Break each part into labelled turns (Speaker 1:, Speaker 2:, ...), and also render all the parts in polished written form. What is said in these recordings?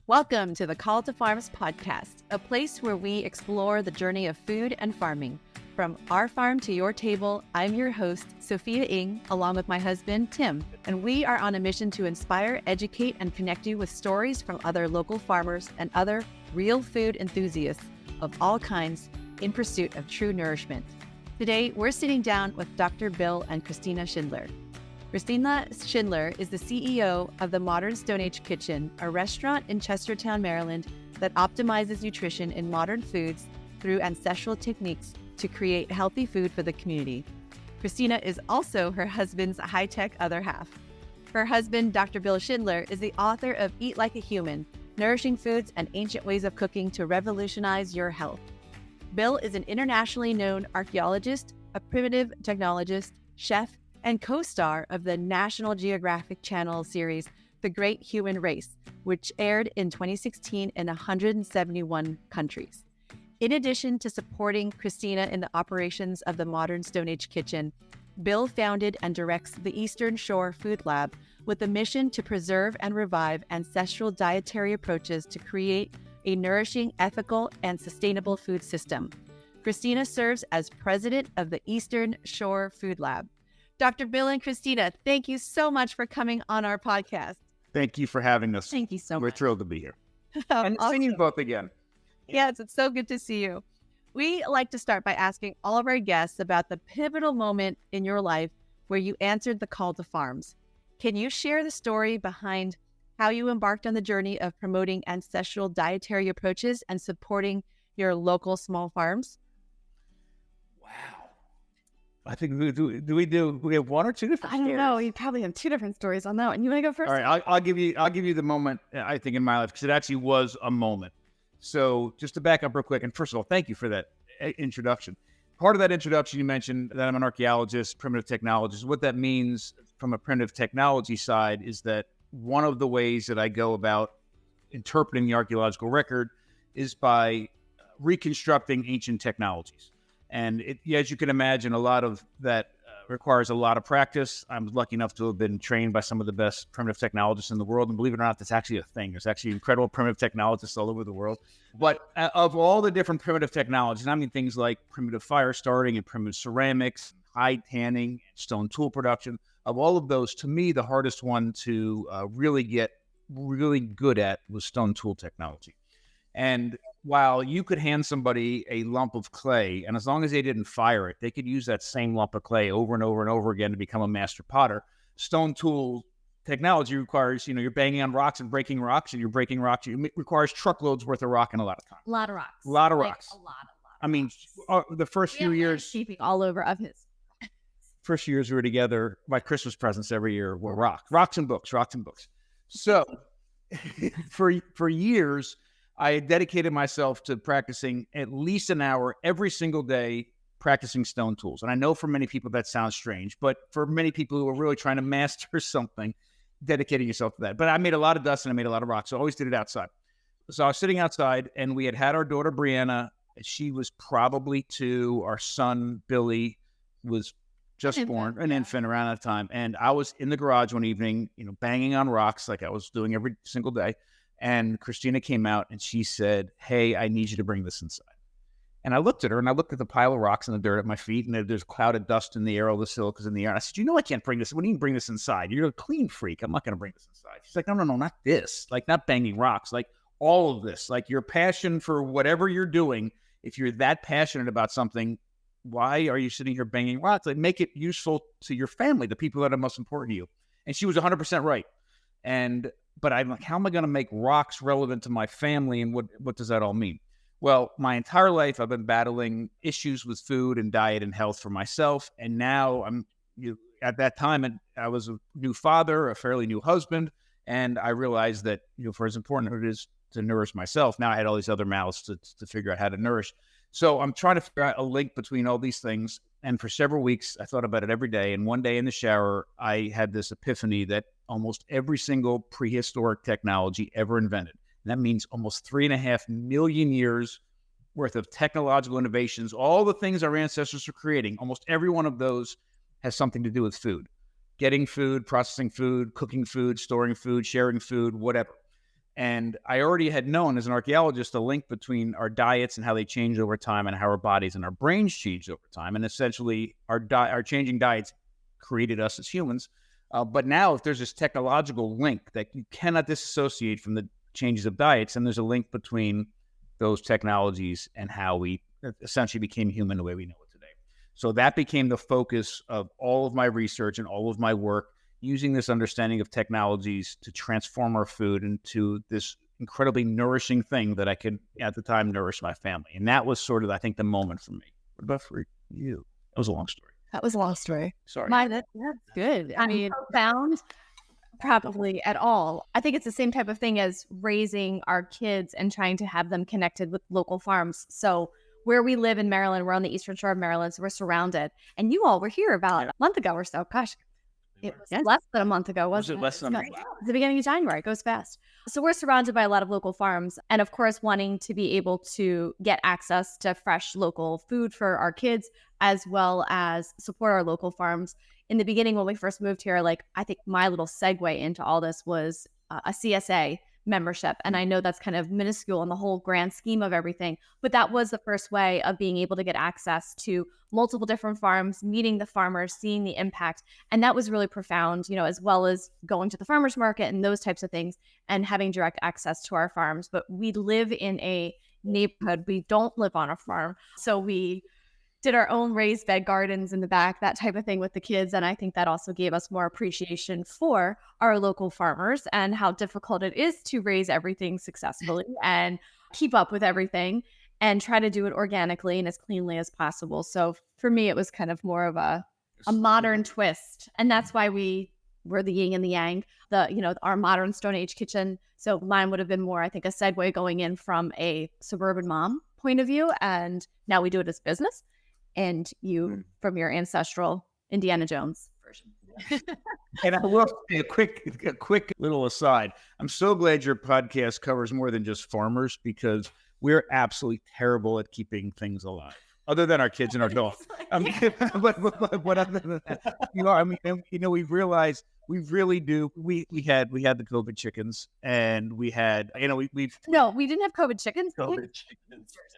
Speaker 1: Welcome to the Call to Farms podcast, a place where we explore the journey of food and farming. From our farm to your table, I'm your host, Sophia Ng, along with my husband, Tim, and we are on a mission to inspire, educate, and connect you with stories from other local farmers and other real food enthusiasts of all kinds in pursuit of true nourishment. Today, we're sitting down with Dr. Bill and Christina Schindler. Christina Schindler is the CEO of the Modern Stone Age Kitchen, a restaurant in Chestertown, Maryland, that optimizes nutrition in modern foods through ancestral techniques to create healthy food for the community. Christina is also her husband's high-tech other half. Her husband, Dr. Bill Schindler, is the author of Eat Like a Human, Nourishing Foods and Ancient Ways of Cooking to Revolutionize Your Health. Bill is an internationally known archaeologist, a primitive technologist, chef, and co-star of the National Geographic Channel series, The Great Human Race, which aired in 2016 in 171 countries. In addition to supporting Christina in the operations of the Modern Stone Age Kitchen, Bill founded and directs the Eastern Shore Food Lab with the mission to preserve and revive ancestral dietary approaches to create a nourishing, ethical, and sustainable food system. Christina serves as president of the Eastern Shore Food Lab. Dr. Bill and Christina, thank you so much for coming on our podcast.
Speaker 2: Thank you for having us.
Speaker 1: Thank you so much.
Speaker 2: We're thrilled to be here.
Speaker 1: And
Speaker 2: seeing you both again.
Speaker 1: Yes, it's so good to see you. We like to start by asking all of our guests about the pivotal moment in your life where you answered the call to farms. Can you share the story behind how you embarked on the journey of promoting ancestral dietary approaches and supporting your local small farms?
Speaker 2: Wow. I think we have one or two different
Speaker 3: I don't
Speaker 2: stories?
Speaker 3: know. You probably have two different stories on that one. You want to go first?
Speaker 2: All right, I'll give you the moment, I think, in my life, because it actually was a moment. So just to back up real quick, and first of all, thank you for that introduction. Part of that introduction, you mentioned that I'm an archaeologist, primitive technologist. What that means from a primitive technology side is that one of the ways that I go about interpreting the archaeological record is by reconstructing ancient technologies. And as you can imagine, a lot of that requires a lot of practice. I'm lucky enough to have been trained by some of the best primitive technologists in the world. And believe it or not, that's actually a thing. There's actually incredible primitive technologists all over the world. But of all the different primitive technologies, I mean things like primitive fire starting and primitive ceramics, hide tanning, stone tool production, of all of those, to me, the hardest one to really get really good at was stone tool technology. And while you could hand somebody a lump of clay, and as long as they didn't fire it, they could use that same lump of clay over and over and over again to become a master potter. Stone tool technology requires, you're banging on rocks and breaking rocks, and you're breaking rocks. It requires truckloads worth of rock in a lot of time.
Speaker 3: A lot of rocks.
Speaker 2: A lot of rocks.
Speaker 3: A lot.
Speaker 2: I mean, the first few years,
Speaker 3: Keeping all over of his.
Speaker 2: first years we were together, my Christmas presents every year were rocks and books. So for years, I had dedicated myself to practicing at least an hour every single day, practicing stone tools. And I know for many people that sounds strange, but for many people who are really trying to master something, dedicating yourself to that. But I made a lot of dust and I made a lot of rocks, so I always did it outside. So I was sitting outside, and we had our daughter, Brianna. She was probably 2. Our son, Billy, was just born, an infant around that time. And I was in the garage one evening, banging on rocks like I was doing every single day. And Christina came out and she said, "Hey, I need you to bring this inside." And I looked at her, and I looked at the pile of rocks and the dirt at my feet, and there's a cloud of dust in the air, all the silica's in the air. And I said, I can't bring this. What do you mean bring this inside? You're a clean freak. I'm not going to bring this inside. She's like, no, not this. Like, not banging rocks. Like, all of this. Like, your passion for whatever you're doing, if you're that passionate about something, why are you sitting here banging rocks? Like, make it useful to your family, the people that are most important to you. And she was 100% right. But I'm like, how am I going to make rocks relevant to my family, and what does that all mean? Well, my entire life, I've been battling issues with food and diet and health for myself. And now at that time, I was a new father, a fairly new husband. And I realized that, for as important as it is to nourish myself, now I had all these other mouths to figure out how to nourish. So I'm trying to figure out a link between all these things. And for several weeks, I thought about it every day. And one day in the shower, I had this epiphany that almost every single prehistoric technology ever invented, and that means almost 3.5 million years worth of technological innovations, all the things our ancestors are creating, almost every one of those has something to do with food. Getting food, processing food, cooking food, storing food, sharing food, whatever. And I already had known as an archaeologist the link between our diets and how they change over time and how our bodies and our brains change over time. And essentially, our changing diets created us as humans. But now, if there's this technological link that you cannot disassociate from the changes of diets, and there's a link between those technologies and how we essentially became human the way we know it today. So that became the focus of all of my research and all of my work, using this understanding of technologies to transform our food into this incredibly nourishing thing that I could, at the time, nourish my family. And that was sort of, I think, the moment for me. What about for you? That was a long story.
Speaker 3: That was a long story.
Speaker 2: Sorry.
Speaker 3: That's good. I mean, profound, probably at all. I think it's the same type of thing as raising our kids and trying to have them connected with local farms. So where we live in Maryland, we're on the eastern shore of Maryland, so we're surrounded. And you all were here about a month ago or so. Gosh, it was less than a month ago, wasn't it?
Speaker 2: Less than a month?
Speaker 3: It's the beginning of January. It goes fast. So we're surrounded by a lot of local farms. And of course, wanting to be able to get access to fresh local food for our kids, as well as support our local farms. In the beginning, when we first moved here, I think my little segue into all this was a CSA membership. And I know that's kind of minuscule in the whole grand scheme of everything, but that was the first way of being able to get access to multiple different farms, meeting the farmers, seeing the impact. And that was really profound, as well as going to the farmers market and those types of things and having direct access to our farms. But we live in a neighborhood. We don't live on a farm. So we did our own raised bed gardens in the back, that type of thing with the kids. And I think that also gave us more appreciation for our local farmers and how difficult it is to raise everything successfully and keep up with everything and try to do it organically and as cleanly as possible. So for me, it was kind of more of a modern twist. And that's why we're the yin and the yang, our modern Stone Age kitchen. So mine would have been more, I think, a segue going in from a suburban mom point of view. And now we do it as business. And you from your ancestral Indiana Jones version.
Speaker 2: And I will say a quick little aside. I'm so glad your podcast covers more than just farmers, because we're absolutely terrible at keeping things alive, other than our kids and our dogs. I mean, but other than that, we've realized we really do. We had the COVID chickens, and we had,
Speaker 3: No, we didn't have COVID chickens.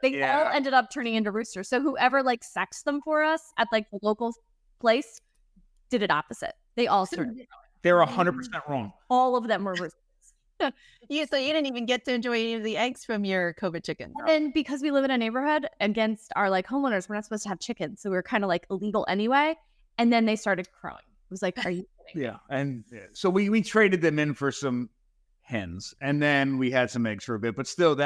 Speaker 3: They all ended up turning into roosters. So whoever sexed them for us at the local place did it opposite. They all turned.
Speaker 2: They're 100% wrong.
Speaker 3: All of them were roosters.
Speaker 1: So you didn't even get to enjoy any of the eggs from your COVID chicken.
Speaker 3: And because we live in a neighborhood against our homeowners, we're not supposed to have chickens. So we were kind of illegal anyway. And then they started crowing. It was are you kidding?
Speaker 2: Yeah. And so we traded them in for some hens, and then we had some eggs for a bit, but still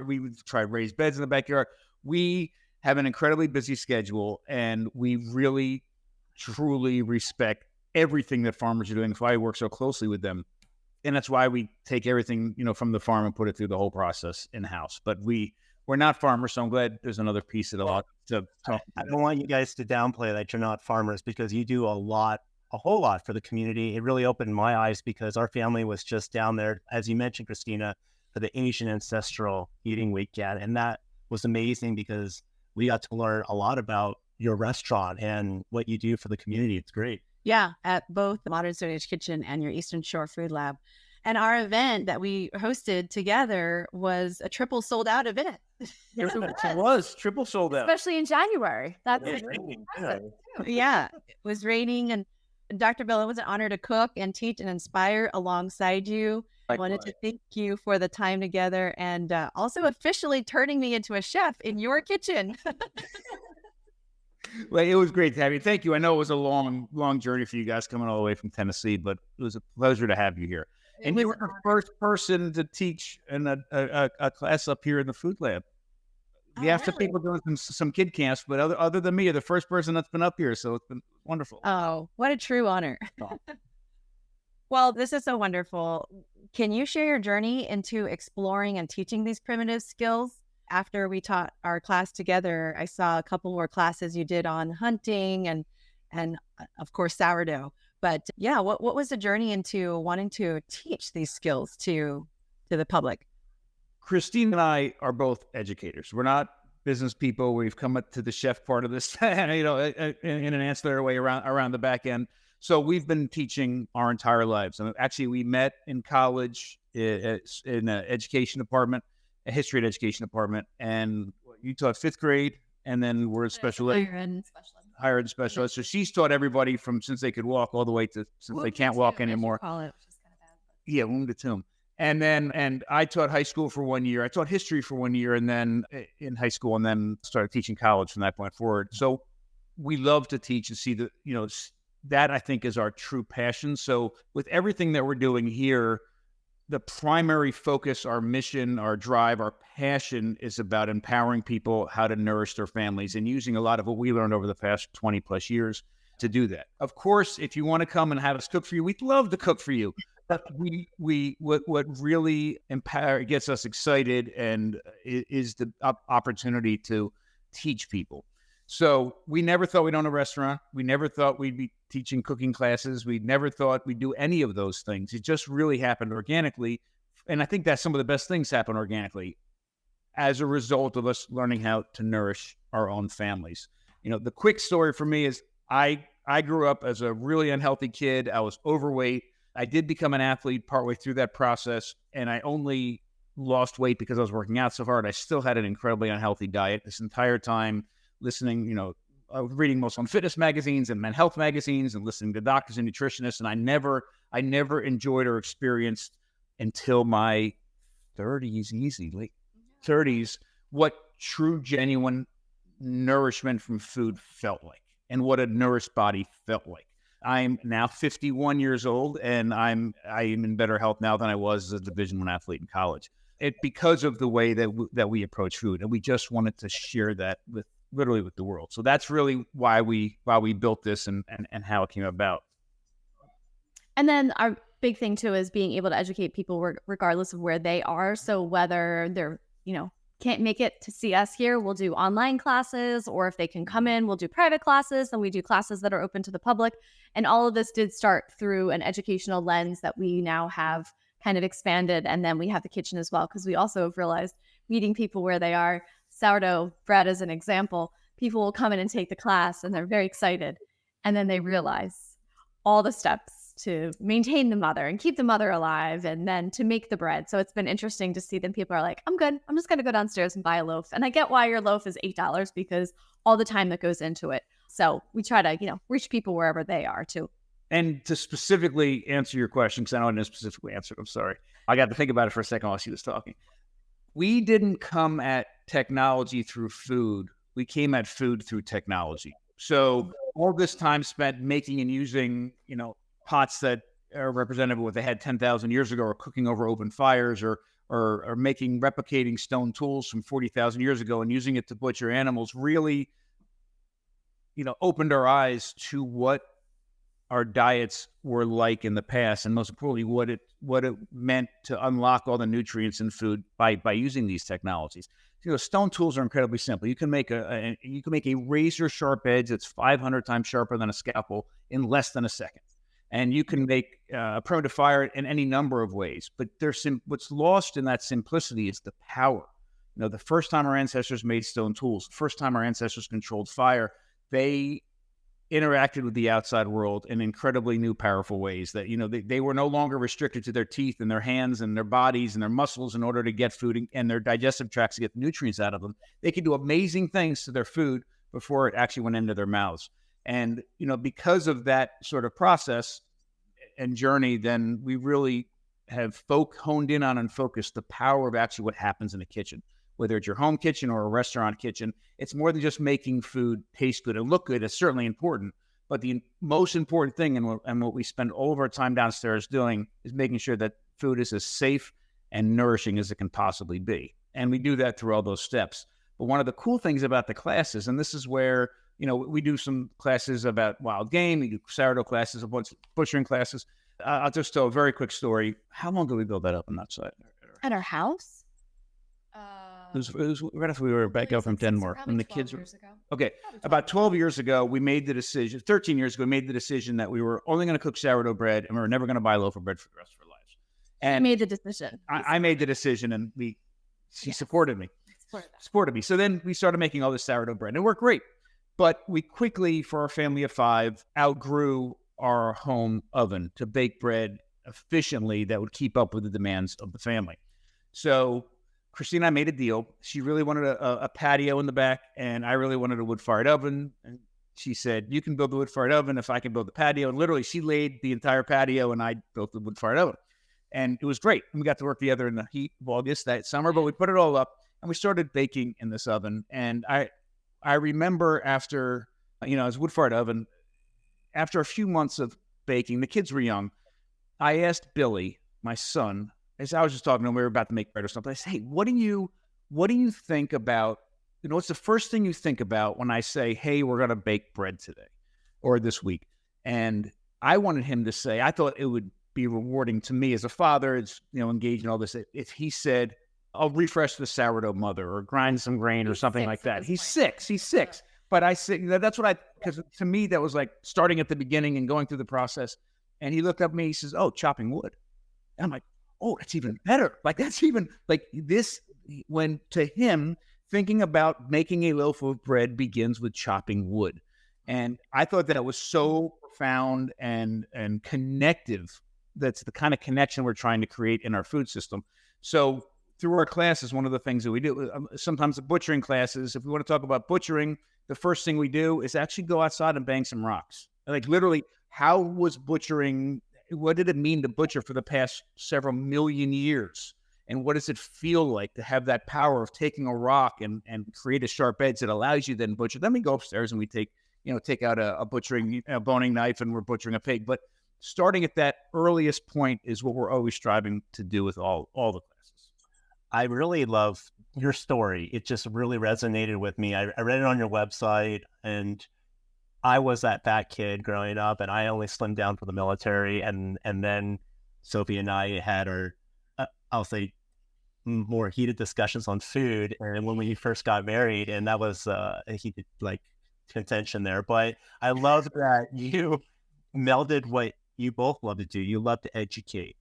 Speaker 2: we tried raised beds in the backyard. We have an incredibly busy schedule, and we really, truly respect everything that farmers are doing. That's why I work so closely with them. And that's why we take everything, from the farm and put it through the whole process in-house. But we're not farmers, so I'm glad there's another piece of the lot to talk about.
Speaker 4: I don't want you guys to downplay that you're not farmers, because you do a whole lot for the community. It really opened my eyes, because our family was just down there, as you mentioned, Christina, for the Asian Ancestral Eating Weekend. And that was amazing, because we got to learn a lot about your restaurant and what you do for the community. It's great.
Speaker 1: Yeah, at both the Modern Stone Age Kitchen and your Eastern Shore Food Lab. And our event that we hosted together was a triple sold out event.
Speaker 2: It was triple sold out.
Speaker 3: Especially in January. That's
Speaker 1: Yeah, it was raining, and Dr. Bill, it was an honor to cook and teach and inspire alongside you. I wanted to thank you for the time together, and also officially turning me into a chef in your kitchen.
Speaker 2: Well, it was great to have you. Thank you. I know it was a long journey for you guys coming all the way from Tennessee, but it was a pleasure to have you here. And you were the first person to teach in a class up here in the food lab. We have some people doing some kid camps, but other than me, you're the first person that's been up here, so it's been wonderful.
Speaker 1: Oh, what a true honor. Well, this is so wonderful. Can you share your journey into exploring and teaching these primitive skills? After we taught our class together, I saw a couple more classes you did on hunting and of course, sourdough. But yeah, what was the journey into wanting to teach these skills to the public?
Speaker 2: Christine and I are both educators. We're not business people. We've come up to the chef part of this, in an ancillary way around the back end. So we've been teaching our entire lives. And actually, we met in college in an education department, a history and education department. And you taught 5th grade, and then we're special ed. Higher ed special ed. So she's taught everybody from since they could walk all the way to since they can't walk anymore.
Speaker 3: Call it, which is kind of bad, but...
Speaker 2: Yeah, womb to tomb. And I taught high school for 1 year. I taught history for 1 year, and then in high school, and then started teaching college from that point forward. So we love to teach and see that I think is our true passion. So with everything that we're doing here, the primary focus, our mission, our drive, our passion is about empowering people how to nourish their families and using a lot of what we learned over the past 20 plus years to do that. Of course, if you want to come and have us cook for you, we'd love to cook for you. But what really gets us excited and is the opportunity to teach people. So we never thought we'd own a restaurant. We never thought we'd be teaching cooking classes. We never thought we'd do any of those things. It just really happened organically. And I think that some of the best things happen organically as a result of us learning how to nourish our own families. The quick story for me is I grew up as a really unhealthy kid. I was overweight. I did become an athlete partway through that process, and I only lost weight because I was working out so hard. I still had an incredibly unhealthy diet this entire time, listening, I was reading most on fitness magazines and men's health magazines and listening to doctors and nutritionists. And I never enjoyed or experienced until my 30s, late 30s, what true, genuine nourishment from food felt like and what a nourished body felt like. I'm now 51 years old, and I am in better health now than I was as a Division I athlete in college. Because of the way that we approach food, and we just wanted to share that with the world. So that's really why we built this and how it came about.
Speaker 3: And then our big thing too is being able to educate people regardless of where they are. So whether they're can't make it to see us here, we'll do online classes, or if they can come in, we'll do private classes, and we do classes that are open to the public. And all of this did start through an educational lens that we now have kind of expanded. And then we have the kitchen as well, because we also have realized meeting people where they are. Sourdough bread as an example, people will come in and take the class and they're very excited. And then they realize all the steps to maintain the mother and keep the mother alive, and then to make the bread. So it's been interesting to see them. People are like, I'm good. I'm just going to go downstairs and buy a loaf. And I get why your loaf is $8 because all the time that goes into it. So we try to, reach people wherever they are too.
Speaker 2: And to specifically answer your question, because I know I didn't specifically answer it, I'm sorry. I got to think about it for a second while she was talking. We didn't come at technology through food. We came at food through technology. So all this time spent making and using, pots that are representative of what they had 10,000 years ago, or cooking over open fires, or replicating stone tools from 40,000 years ago and using it to butcher animals really, opened our eyes to what our diets were like in the past, and most importantly, what it meant to unlock all the nutrients in food by using these technologies. Stone tools are incredibly simple. You can make a razor sharp edge that's 500 times sharper than a scalpel in less than a second. And you can make a primitive fire in any number of ways. But what's lost in that simplicity is the power. The first time our ancestors made stone tools, the first time our ancestors controlled fire, they interacted with the outside world in incredibly new, powerful ways that, they were no longer restricted to their teeth and their hands and their bodies and their muscles in order to get food and their digestive tracts to get nutrients out of them. They could do amazing things to their food before it actually went into their mouths. And, because of that sort of process and journey, then we really have honed in on and focused the power of actually what happens in a kitchen, whether it's your home kitchen or a restaurant kitchen. It's more than just making food taste good and look good. It's certainly important. But the most important thing, and what we spend all of our time downstairs doing, is making sure that food is as safe and nourishing as it can possibly be. And we do that through all those steps. But one of the cool things about the classes, and this is where, we do some classes about wild game. We do sourdough classes, a bunch of butchering classes. I'll just tell a very quick story. How long did we build that up on that side?
Speaker 3: At our house?
Speaker 2: It was right after we were back out from Denmark.
Speaker 3: Probably
Speaker 2: when the
Speaker 3: 12
Speaker 2: kids were
Speaker 3: years ago.
Speaker 2: Okay. About 12 years ago, we made the decision, 13 years ago, we made the decision that we were only going to cook sourdough bread, and we were never going to buy a loaf of bread for the rest of our lives. And
Speaker 3: I made the decision.
Speaker 2: I made the decision, and she supported me. Supported me. So then we started making all this sourdough bread, and it worked great. But we quickly, for our family of 5, outgrew our home oven to bake bread efficiently that would keep up with the demands of the family. So Christina and I made a deal. She really wanted a patio in the back, and I really wanted a wood-fired oven. And she said, you can build the wood-fired oven if I can build the patio. And literally, she laid the entire patio, and I built the wood-fired oven. And it was great. And we got to work together in the heat of August that summer, but we put it all up, and we started baking in this oven. And I remember after, it was a wood-fired oven, after a few months of baking, the kids were young. I asked Billy, my son, as I was just talking to him, we were about to make bread or something. I said, hey, what do you think about, what's the first thing you think about when I say, hey, we're going to bake bread today or this week? And I wanted him to say, I thought it would be rewarding to me as a father, it's, engaged in all this. If he said, I'll refresh the sourdough mother or grind some grain or something like that. He's six. But I said, that's what because to me, that was like starting at the beginning and going through the process. And he looked up at me, he says, oh, chopping wood. And I'm like, oh, that's even better. Like, that's even like this, when to him, thinking about making a loaf of bread begins with chopping wood. And I thought that it was so profound and connective. That's the kind of connection we're trying to create in our food system. So through our classes, one of the things that we do, sometimes the butchering classes, if we want to talk about butchering, the first thing we do is actually go outside and bang some rocks. Like literally, how was butchering, what did it mean to butcher for the past several million years? And what does it feel like to have that power of taking a rock and create a sharp edge that allows you then to butcher? Then we go upstairs and we take out a butchering, a boning knife, and we're butchering a pig. But starting at that earliest point is what we're always striving to do with all the classes.
Speaker 4: I really love your story. It just really resonated with me. I read it on your website, and I was that fat kid growing up, and I only slimmed down for the military. And then Sophie and I had our, I'll say, more heated discussions on food. And when we first got married, and that was a heated contention there. But I love that you melded what you both love to do. You love to educate.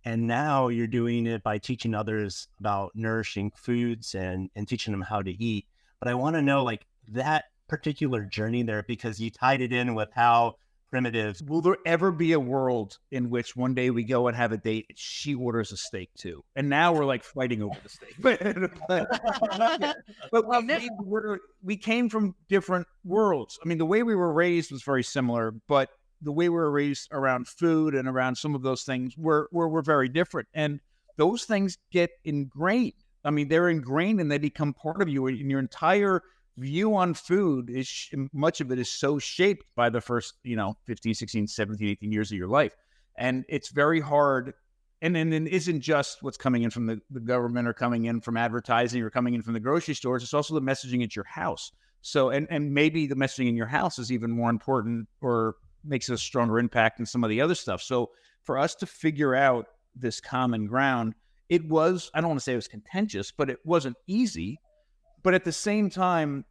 Speaker 4: And now you're doing it by teaching others about nourishing foods and teaching them how to eat. But I want to know that particular journey there, because you tied it in with how primitive.
Speaker 2: Will there ever be a world in which one day we go and have a date and she orders a steak too? And now we're fighting over the steak. But we came from different worlds. I mean, the way we were raised was very similar, but the way we were raised around food and around some of those things were very different. And those things get ingrained. I mean, they're ingrained and they become part of you. And your entire view on food much of it is so shaped by the first, 15, 16, 17, 18 years of your life. And it's very hard. And it isn't just what's coming in from the government or coming in from advertising or coming in from the grocery stores. It's also the messaging at your house. So, and maybe the messaging in your house is even more important or makes a stronger impact than some of the other stuff. So for us to figure out this common ground, it was, I don't want to say it was contentious, but it wasn't easy. But at the same time,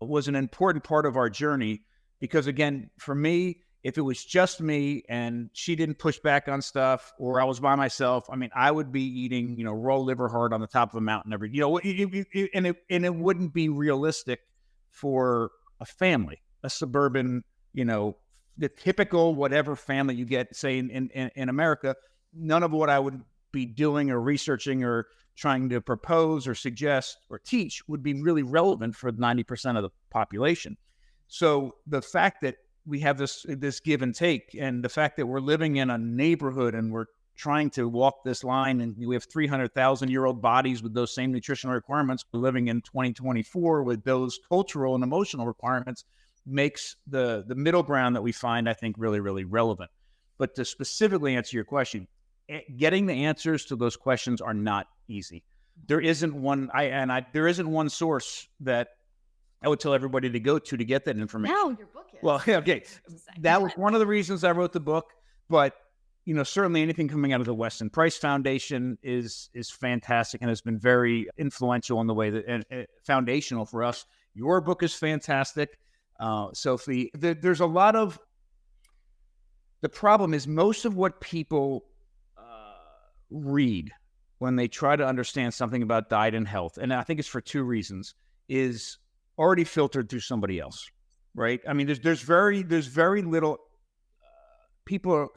Speaker 2: was an important part of our journey, because again, for me, if it was just me and she didn't push back on stuff, or I was by myself, I mean, I would be eating, raw liver heart on the top of a mountain and it wouldn't be realistic for a family, a suburban, the typical whatever family you get, say in America. None of what I would be doing or researching or trying to propose or suggest or teach would be really relevant for 90% of the population. So the fact that we have this give and take, and the fact that we're living in a neighborhood and we're trying to walk this line, and we have 300,000-year-old bodies with those same nutritional requirements, we're living in 2024 with those cultural and emotional requirements, makes the middle ground that we find, I think, really, really relevant. But to specifically answer your question, getting the answers to those questions are not easy. There isn't one. There isn't one source that I would tell everybody to go to get that information.
Speaker 3: Now your book is.
Speaker 2: Well, okay, that was one of the reasons I wrote the book. But certainly anything coming out of the Weston Price Foundation is fantastic and has been very influential in the way that and foundational for us. Your book is fantastic, Sophie. There's a lot of. The problem is most of what people read when they try to understand something about diet and health, and I think it's for two reasons, is already filtered through somebody else, right? I mean, there's very little people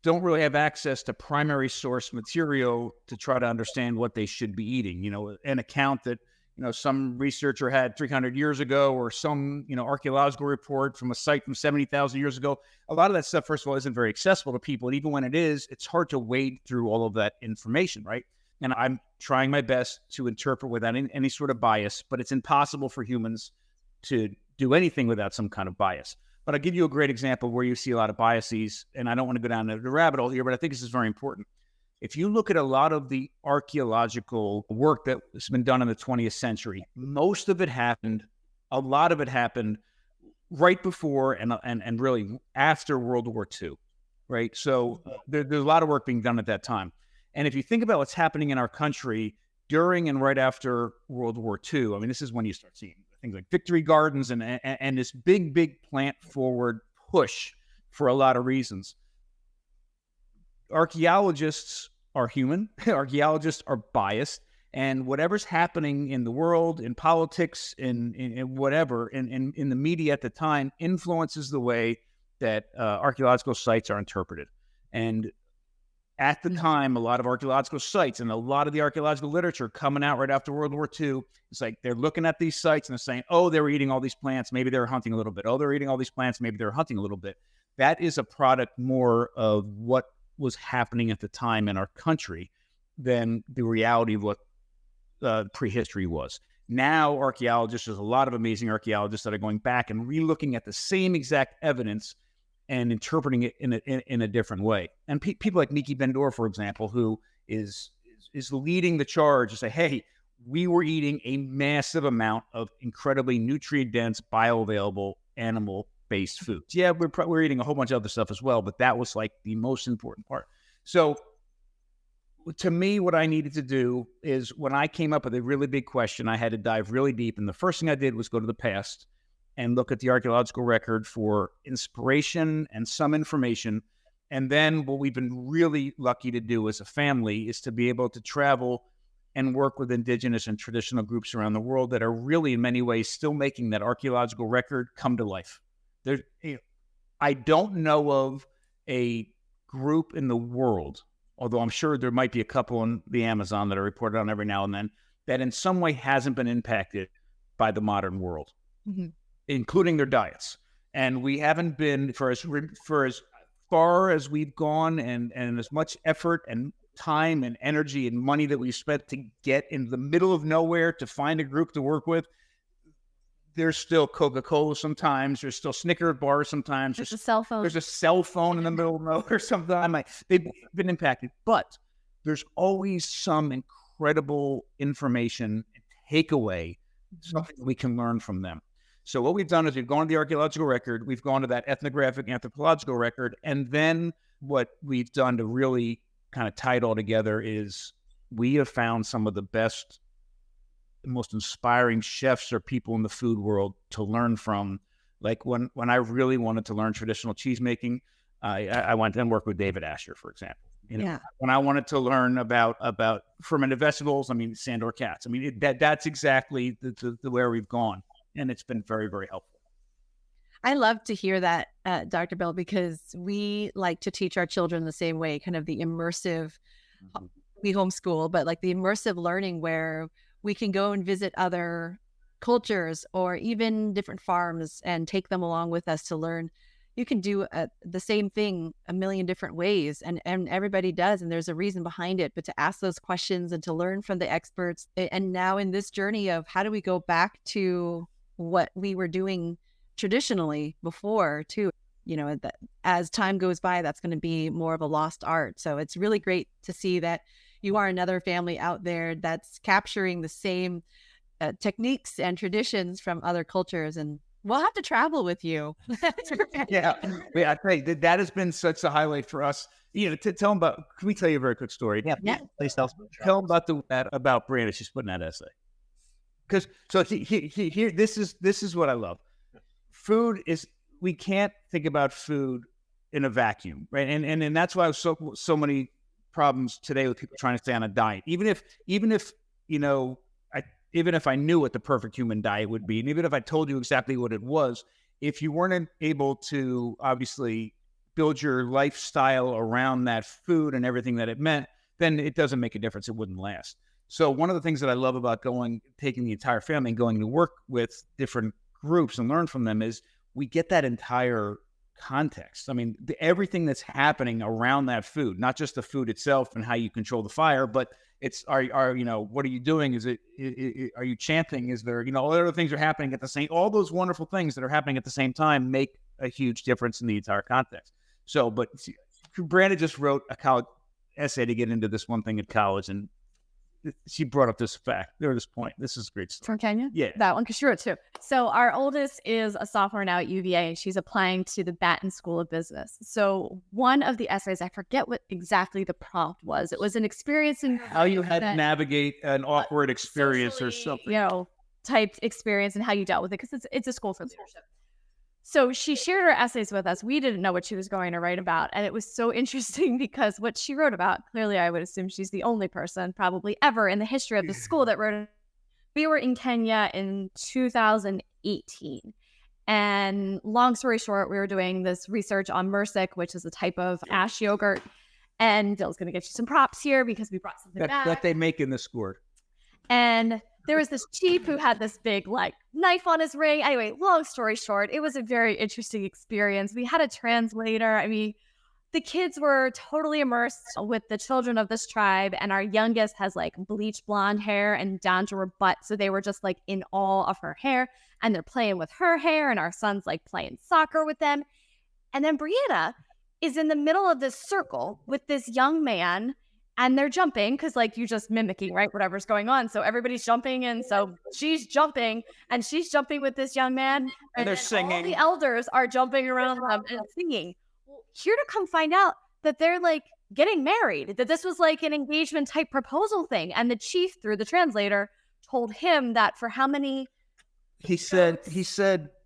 Speaker 2: don't really have access to primary source material to try to understand what they should be eating. You know, an account that, you know, some researcher had 300 years ago, or some, you know, archaeological report from a site from 70,000 years ago. A lot of that stuff, first of all, isn't very accessible to people. And even when it is, it's hard to wade through all of that information, right? And I'm trying my best to interpret without any sort of bias, but it's impossible for humans to do anything without some kind of bias. But I'll give you a great example where you see a lot of biases, and I don't want to go down the rabbit hole here, but I think this is very important. If you look at a lot of the archaeological work that has been done in the 20th century, most of it happened, a lot of it happened right before and really after World War II, right? So there's a lot of work being done at that time. And if you think about what's happening in our country during and right after World War II, I mean, this is when you start seeing things like victory gardens and this big plant forward push for a lot of reasons. Archaeologists are human. Archaeologists are biased, and whatever's happening in the world, in politics, in whatever, in the media at the time, influences the way that archaeological sites are interpreted. And at the time, a lot of archaeological sites and a lot of the archaeological literature coming out right after World War II, it's like they're looking at these sites and they're saying, oh, they were eating all these plants, maybe they were hunting a little bit. Oh, they're eating all these plants, maybe they're hunting a little bit. That is a product more of what was happening at the time in our country than the reality of what prehistory was. Now, archaeologists, there's a lot of amazing archaeologists that are going back and re-looking at the same exact evidence and interpreting it in a different way. And people like Miki Ben-Dor, for example, who is leading the charge to say, hey, we were eating a massive amount of incredibly nutrient-dense, bioavailable, animal-based foods. Yeah, we're eating a whole bunch of other stuff as well, but that was like the most important part. So to me, what I needed to do is, when I came up with a really big question, I had to dive really deep. And the first thing I did was go to the past and look at the archaeological record for inspiration and some information. And then what we've been really lucky to do as a family is to be able to travel and work with indigenous and traditional groups around the world that are really, in many ways, still making that archaeological record come to life. I don't know of a group in the world, although I'm sure there might be a couple in the Amazon that are reported on every now and then, that in some way hasn't been impacted by the modern world. Mm-hmm. Including their diets. And we haven't been, for as far as we've gone and as much effort and time and energy and money that we've spent to get in the middle of nowhere to find a group to work with, there's still Coca-Cola sometimes, there's still Snickers bars sometimes.
Speaker 3: There's a cell phone.
Speaker 2: There's a cell phone in the middle of nowhere sometimes. They've been impacted, but there's always some incredible information and takeaway, something we can learn from them. So what we've done is we've gone to the archaeological record, we've gone to that ethnographic anthropological record, and then what we've done to really kind of tie it all together is we have found some of the best, most inspiring chefs or people in the food world to learn from. Like when I really wanted to learn traditional cheese making, I went and worked with David Asher, for example. You know, when I wanted to learn about fermented vegetables, I mean, Sandor Katz. I mean, that's exactly the where we've gone. And it's been very, very helpful.
Speaker 1: I love to hear that, Dr. Bell, because we like to teach our children the same way, kind of the immersive, we homeschool, but like the immersive learning where we can go and visit other cultures or even different farms and take them along with us to learn. You can do the same thing a million different ways, and everybody does, and there's a reason behind it. But to ask those questions and to learn from the experts, and now in this journey of how do we go back to what we were doing traditionally before too, you know, that as time goes by, that's going to be more of a lost art. So it's really great to see that you are another family out there that's capturing the same techniques and traditions from other cultures, and we'll have to travel with you.
Speaker 2: Yeah, I tell you, that has been such a highlight for us. You know, to tell them about, can we tell you a very quick story?
Speaker 4: Yeah. Please tell
Speaker 2: them about Brianna. She's putting that essay. Because here, this is what I love. Food is, we can't think about food in a vacuum, right? And that's why so many problems today with people trying to stay on a diet. Even if you know, even if I knew what the perfect human diet would be, and even if I told you exactly what it was, if you weren't able to obviously build your lifestyle around that food and everything that it meant, then it doesn't make a difference. It wouldn't last. So one of the things that I love about taking the entire family and going to work with different groups and learn from them is we get that entire context. I mean, everything that's happening around that food, not just the food itself and how you control the fire, but it's what are you doing? Are you chanting? Is there, all other things are happening at the same, all those wonderful things that are happening at the same time make a huge difference in the entire context. So, but Brandon just wrote a college essay to get into this one thing at college, and she brought up this fact or this point. This is great stuff.
Speaker 3: From Kenya?
Speaker 2: Yeah.
Speaker 3: That one, because she wrote too. So our oldest is a sophomore now at UVA, and she's applying to the Baton School of Business. So one of the essays, I forget what exactly the prompt was. It was an experience in
Speaker 2: how you had to navigate an awkward experience
Speaker 3: socially,
Speaker 2: or something.
Speaker 3: Type experience and how you dealt with it, because it's a school for leadership. So she shared her essays with us. We didn't know what she was going to write about. And it was so interesting because what she wrote about, clearly I would assume she's the only person probably ever in the history of the school that wrote it. We were in Kenya in 2018. And long story short, we were doing this research on mursik, which is a type of ash yogurt. And Bill's going to get you some props here because we brought something back.
Speaker 2: That they make in the school.
Speaker 3: And there was this chief who had this big knife on his ring. Anyway, long story short, it was a very interesting experience. We had a translator. I mean, the kids were totally immersed with the children of this tribe. And our youngest has bleach blonde hair and down to her butt. So they were just in awe of her hair, and they're playing with her hair. And our son's playing soccer with them. And then Brianna is in the middle of this circle with this young man. And they're jumping because you're just mimicking, right? Whatever's going on. So everybody's jumping. And so she's jumping, and she's jumping with this young man.
Speaker 2: And they're singing.
Speaker 3: All the elders are jumping around them and singing. Well, here to come find out that they're getting married, that this was an engagement type proposal thing. And the chief, through the translator, told him that for how many.
Speaker 2: He said,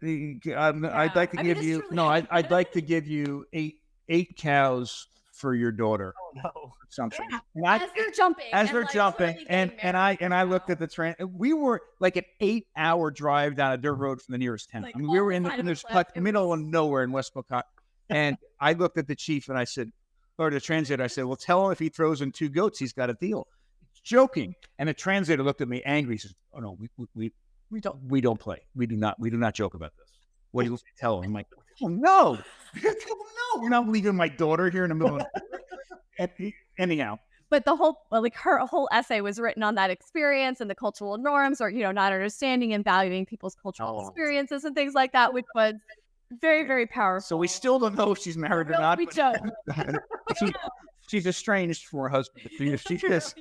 Speaker 2: I'd like to give you, I'd like to give you eight cows for your daughter.
Speaker 4: Oh no.
Speaker 2: Something.
Speaker 3: Yeah. As they're jumping.
Speaker 2: And I looked at the train. We were an 8-hour drive down a dirt road from the nearest town. We were in the middle of nowhere in West Pocahontas. And I looked at the chief and I said, or the translator, I said, well, tell him if he throws in 2 goats, he's got a deal. Joking. And the translator looked at me angry. He says, oh no, we don't play. We do not joke about this. What do you tell him? I'm like, oh no. No, we're not leaving my daughter here in the middle of anyhow.
Speaker 3: But the whole, her whole essay was written on that experience and the cultural norms, or, not understanding and valuing people's cultural experiences and things like that, which was very, very powerful.
Speaker 2: So we still don't know if she's married or not.
Speaker 3: We don't.
Speaker 2: She's estranged from her husband. She is.
Speaker 3: She is estranged.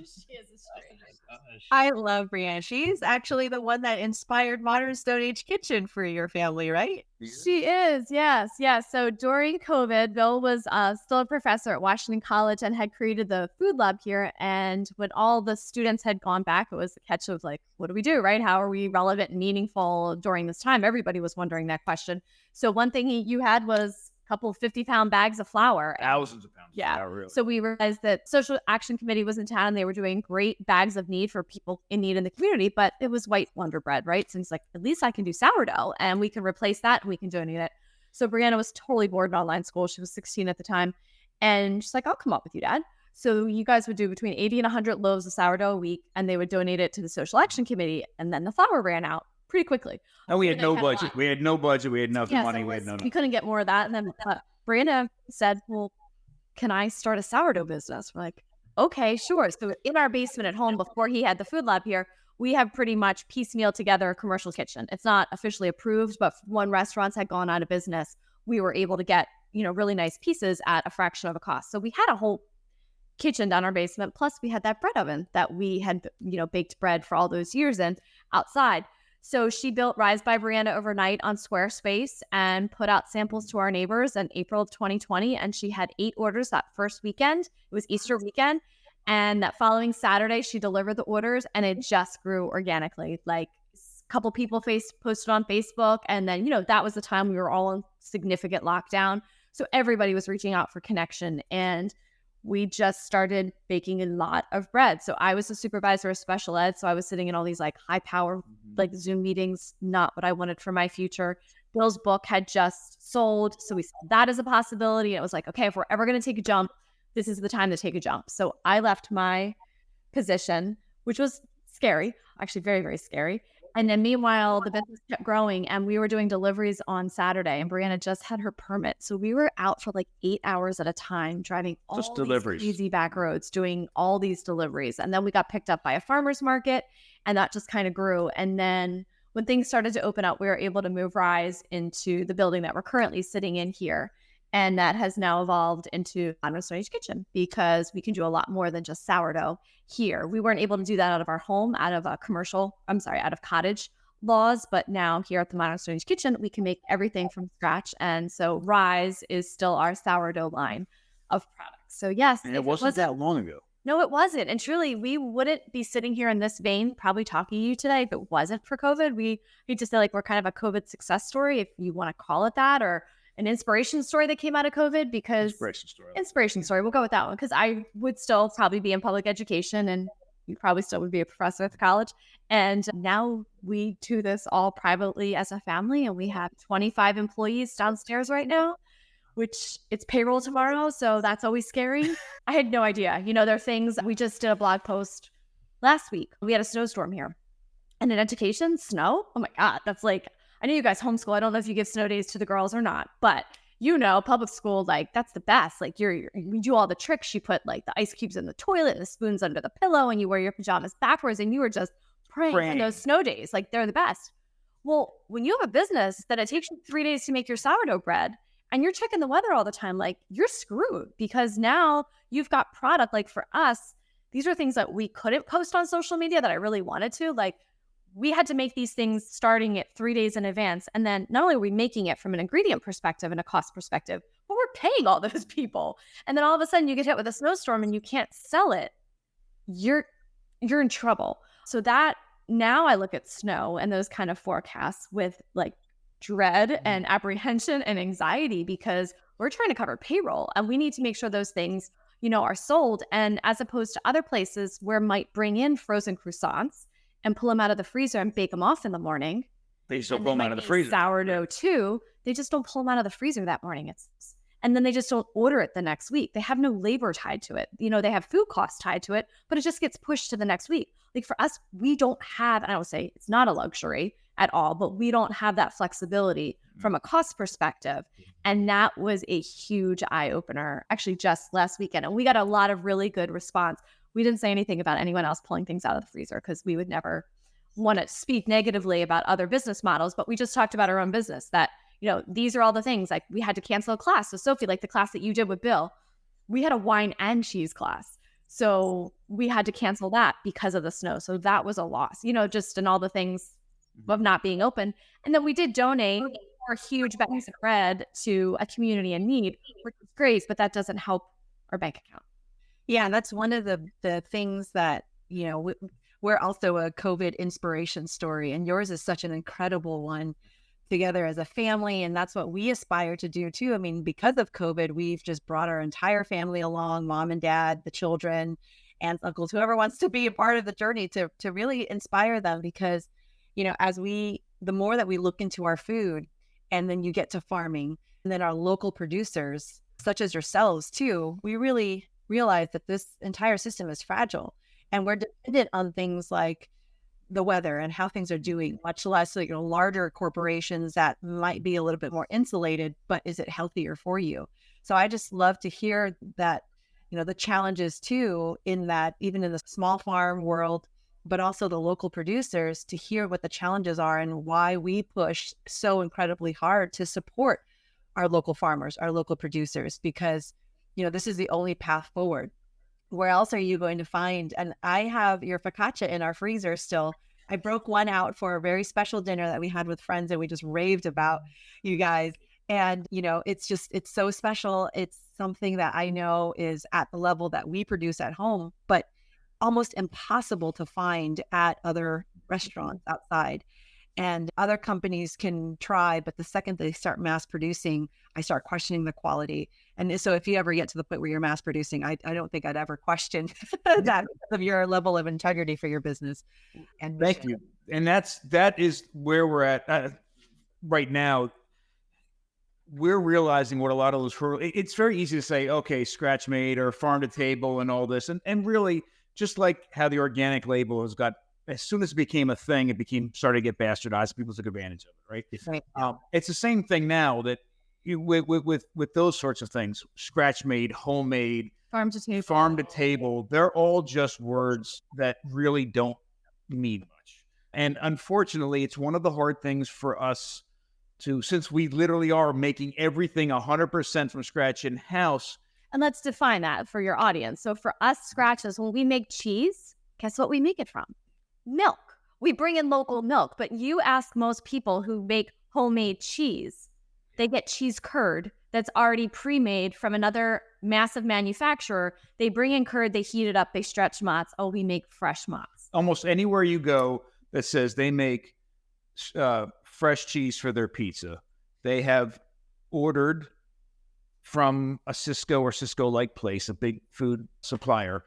Speaker 1: I love Brianne. She's actually the one that inspired Modern Stone Age Kitchen for your family, right?
Speaker 3: She is, yes. So during COVID, Bill was still a professor at Washington College and had created the food lab here. And when all the students had gone back, it was a catch of what do we do, right? How are we relevant and meaningful during this time? Everybody was wondering that question. So one thing you had was couple of 50-pound bags of flour.
Speaker 2: Thousands of pounds.
Speaker 3: Yeah.
Speaker 2: Of flour, really.
Speaker 3: So we realized that Social Action Committee was in town. They were doing great bags of need for people in need in the community, but it was white Wonder Bread, right? So he's like, at least I can do sourdough and we can replace that and we can donate it. So Brianna was totally bored in online school. She was 16 at the time. And she's like, I'll come up with you, Dad. So you guys would do between 80 and 100 loaves of sourdough a week, and they would donate it to the Social Action Committee. And then the flour ran out pretty quickly.
Speaker 2: And we had no budget. We had no budget. We had nothing money. We
Speaker 3: couldn't get more of that. And then Brianna said, well, can I start a sourdough business? We're like, okay, sure. So in our basement at home, before he had the food lab here, we have pretty much piecemeal together a commercial kitchen. It's not officially approved, but when restaurants had gone out of business, we were able to get, really nice pieces at a fraction of a cost. So we had a whole kitchen down our basement. Plus we had that bread oven that we had, baked bread for all those years in outside. So she built Rise by Brianna overnight on Squarespace and put out samples to our neighbors in April of 2020. And she had 8 orders that first weekend. It was Easter weekend. And that following Saturday, she delivered the orders and it just grew organically. A couple people posted on Facebook. And then, that was the time we were all in significant lockdown. So everybody was reaching out for connection. And we just started baking a lot of bread. So I was a supervisor of special ed. So I was sitting in all these high power, Zoom meetings, not what I wanted for my future. Bill's book had just sold. So we saw that as a possibility. It was like, okay, if we're ever going to take a jump, this is the time to take a jump. So I left my position, which was scary, actually very, very scary. And then meanwhile, the business kept growing and we were doing deliveries on Saturday and Brianna just had her permit. So we were out for like 8 hours at a time, driving all
Speaker 2: Just
Speaker 3: these
Speaker 2: deliveries.
Speaker 3: crazy back roads, doing all these deliveries. And then we got picked up by a farmer's market and that just kind of grew. And then when things started to open up, we were able to move Rise into the building that we're currently sitting in here. And that has now evolved into Modern Stone Age Kitchen because we can do a lot more than just sourdough here. We weren't able to do that out of our home, out of cottage laws. But now here at the Modern Stone Age Kitchen, we can make everything from scratch. And so Rise is still our sourdough line of products. So yes.
Speaker 2: And it wasn't that long ago.
Speaker 3: No, it wasn't. And truly, we wouldn't be sitting here in this vein probably talking to you today if it wasn't for COVID. We need to say like we're kind of a COVID success story, if you want to call it that, or an inspiration story that came out of COVID, because inspiration story. We'll go with that one because I would still probably be in public education and you probably still would be a professor at the college. And now we do this all privately as a family and we have 25 employees downstairs right now, which it's payroll tomorrow. So that's always scary. I had no idea. There are things, we just did a blog post last week. We had a snowstorm here and in education, snow. Oh my God. That's like, I know you guys homeschool. I don't know if you give snow days to the girls or not, but public school, like that's the best. Like you do all the tricks. You put like the ice cubes in the toilet and the spoons under the pillow and you wear your pajamas backwards and you were just praying for those snow days. Like they're the best. Well, when you have a business that it takes you 3 days to make your sourdough bread and you're checking the weather all the time, like you're screwed because now you've got product. Like for us, these are things that we couldn't post on social media that I really wanted to. Like we had to make these things starting at 3 days in advance. And then not only are we making it from an ingredient perspective and a cost perspective, but we're paying all those people. And then all of a sudden you get hit with a snowstorm and you can't sell it. You're in trouble. So that now I look at snow and those kind of forecasts with like dread and apprehension and anxiety because we're trying to cover payroll and we need to make sure those things, are sold. And as opposed to other places where might bring in frozen croissants and pull them out of the freezer and bake them off in the morning.
Speaker 2: They still pull them out of the freezer.
Speaker 3: Sourdough too. They just don't pull them out of the freezer that morning. And then they just don't order it the next week. They have no labor tied to it. They have food costs tied to it, but it just gets pushed to the next week. Like for us, we don't have, and I would say it's not a luxury at all, but we don't have that flexibility from a cost perspective. And that was a huge eye opener actually just last weekend. And we got a lot of really good response. We didn't say anything about anyone else pulling things out of the freezer because we would never want to speak negatively about other business models, but we just talked about our own business that, these are all the things. Like we had to cancel a class. So Sophie, like the class that you did with Bill, we had a wine and cheese class. So we had to cancel that because of the snow. So that was a loss, just in all the things of not being open. And then we did donate 4 huge bags of bread to a community in need, which is great, but that doesn't help our bank account.
Speaker 1: Yeah, that's one of the things that, we're also a COVID inspiration story, and yours is such an incredible one together as a family. And that's what we aspire to do too. I mean, because of COVID, we've just brought our entire family along, mom and dad, the children, aunts, uncles, whoever wants to be a part of the journey to really inspire them because, the more that we look into our food and then you get to farming and then our local producers, such as yourselves too, we really realize that this entire system is fragile and we're dependent on things like the weather and how things are doing, much less larger corporations that might be a little bit more insulated, but is it healthier for you? So I just love to hear that, the challenges too, in that even in the small farm world, but also the local producers, to hear what the challenges are and why we push so incredibly hard to support our local farmers, our local producers, because this is the only path forward. Where else are you going to find? And I have your focaccia in our freezer still. I broke one out for a very special dinner that we had with friends and we just raved about you guys. And, it's so special. It's something that I know is at the level that we produce at home, but almost impossible to find at other restaurants outside. And other companies can try, but the second they start mass producing, I start questioning the quality. And so if you ever get to the point where you're mass producing, I don't think I'd ever question that because of your level of integrity for your business. And
Speaker 2: thank you. And that is where we're at right now. we're realizing what a lot of those it's very easy to say, okay, scratch made or farm to table and all this. And really, just like how the organic label has got, as soon as it became a thing, it started to get bastardized. People took advantage of it, right?
Speaker 1: Right.
Speaker 2: It's the same thing now that with those sorts of things, scratch made, homemade, farm to table, they're all just words that really don't mean much. And unfortunately, it's one of the hard things for us since we literally are making everything 100% from scratch in house.
Speaker 3: And let's define that for your audience. So for us scratches, when we make cheese, guess what we make it from? Milk. We bring in local milk, but you ask most people who make homemade cheese, they get cheese curd that's already pre-made from another massive manufacturer. They bring in curd, they heat it up, they stretch mozz. Oh, we make fresh mozz.
Speaker 2: Almost anywhere you go that says they make fresh cheese for their pizza, they have ordered from a Cisco or Cisco-like place, a big food supplier,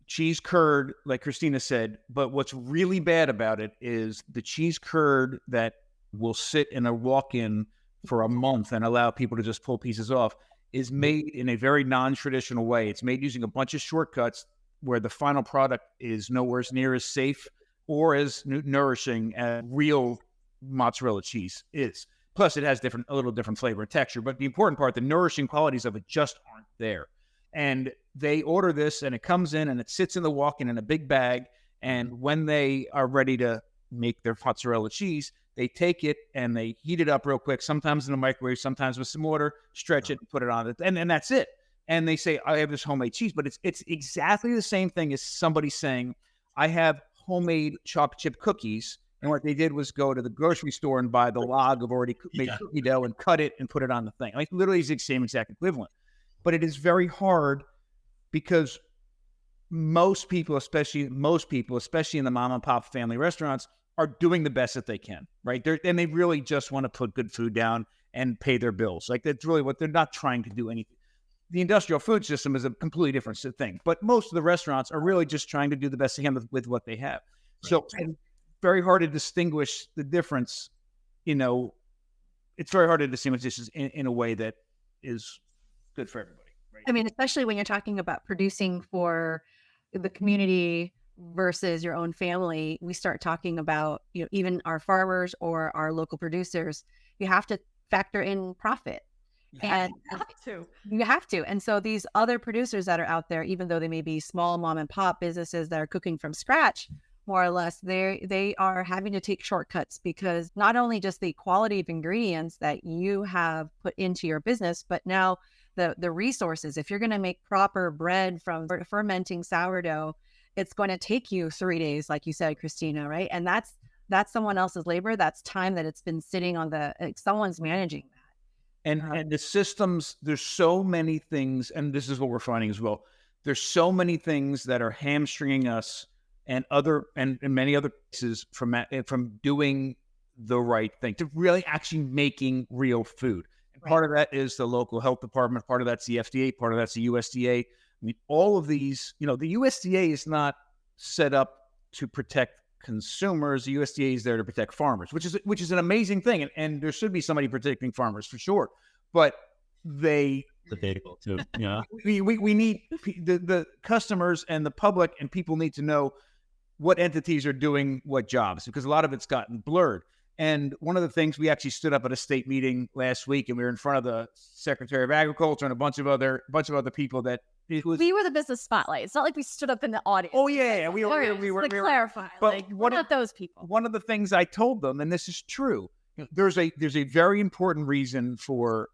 Speaker 2: cheese curd, like Christina said. But what's really bad about it is the cheese curd that will sit in a walk-in for a month and allow people to just pull pieces off is made in a very non-traditional way. It's made using a bunch of shortcuts where the final product is nowhere near as safe or as nourishing as real mozzarella cheese is. Plus, it has a little different flavor and texture. But the important part, the nourishing qualities of it just aren't there. And they order this, and it comes in, and it sits in the walk-in in a big bag. And when they are ready to make their mozzarella cheese, they take it and they heat it up real quick, sometimes in the microwave, sometimes with some water, stretch it, and put it on it. And that's it. And they say, I have this homemade cheese. But it's exactly the same thing as somebody saying, I have homemade chocolate chip cookies. And what they did was go to the grocery store and buy the log of already made cookie dough and cut it and put it on the thing. Like literally it's the same exact equivalent. But it is very hard because most people, especially in the mom and pop family restaurants, are doing the best that they can, right? And they really just want to put good food down and pay their bills. Like that's really what they're not trying to do anything. The industrial food system is a completely different thing. But most of the restaurants are really just trying to do the best they can with what they have. Right. So very hard to distinguish the difference. It's very hard to distinguish this in a way that is good for everybody. Right?
Speaker 1: I mean, especially when you're talking about producing for the community versus your own family, we start talking about, even our farmers or our local producers, you have to factor in profit. And you have to. And so these other producers that are out there, even though they may be small mom and pop businesses that are cooking from scratch, more or less, they are having to take shortcuts because not only just the quality of ingredients that you have put into your business, but now the resources. If you're going to make proper bread from fermenting sourdough, it's going to take you 3 days, like you said, Christina, right? And that's someone else's labor. That's time that it's been sitting on someone's managing that.
Speaker 2: And the systems, there's so many things, and this is what we're finding as well. There's so many things that are hamstringing us and many other places from doing the right thing, to really actually making real food. And part of that is the local health department. Part of that's the FDA. Part of that's the USDA. I mean, all of these, the USDA is not set up to protect consumers. The USDA is there to protect farmers, which is an amazing thing. And there should be somebody protecting farmers for sure. But
Speaker 4: debatable too. Yeah.
Speaker 2: We need the customers and the public and people need to know what entities are doing what jobs, because a lot of it's gotten blurred. And one of the things, we actually stood up at a state meeting last week, and we were in front of the Secretary of Agriculture and a bunch of other people that
Speaker 3: we were the business spotlight. It's not like we stood up in the audience.
Speaker 2: Oh yeah, we were.
Speaker 3: Clarify, but we're not those people.
Speaker 2: One of the things I told them, and this is true, there's a very important reason for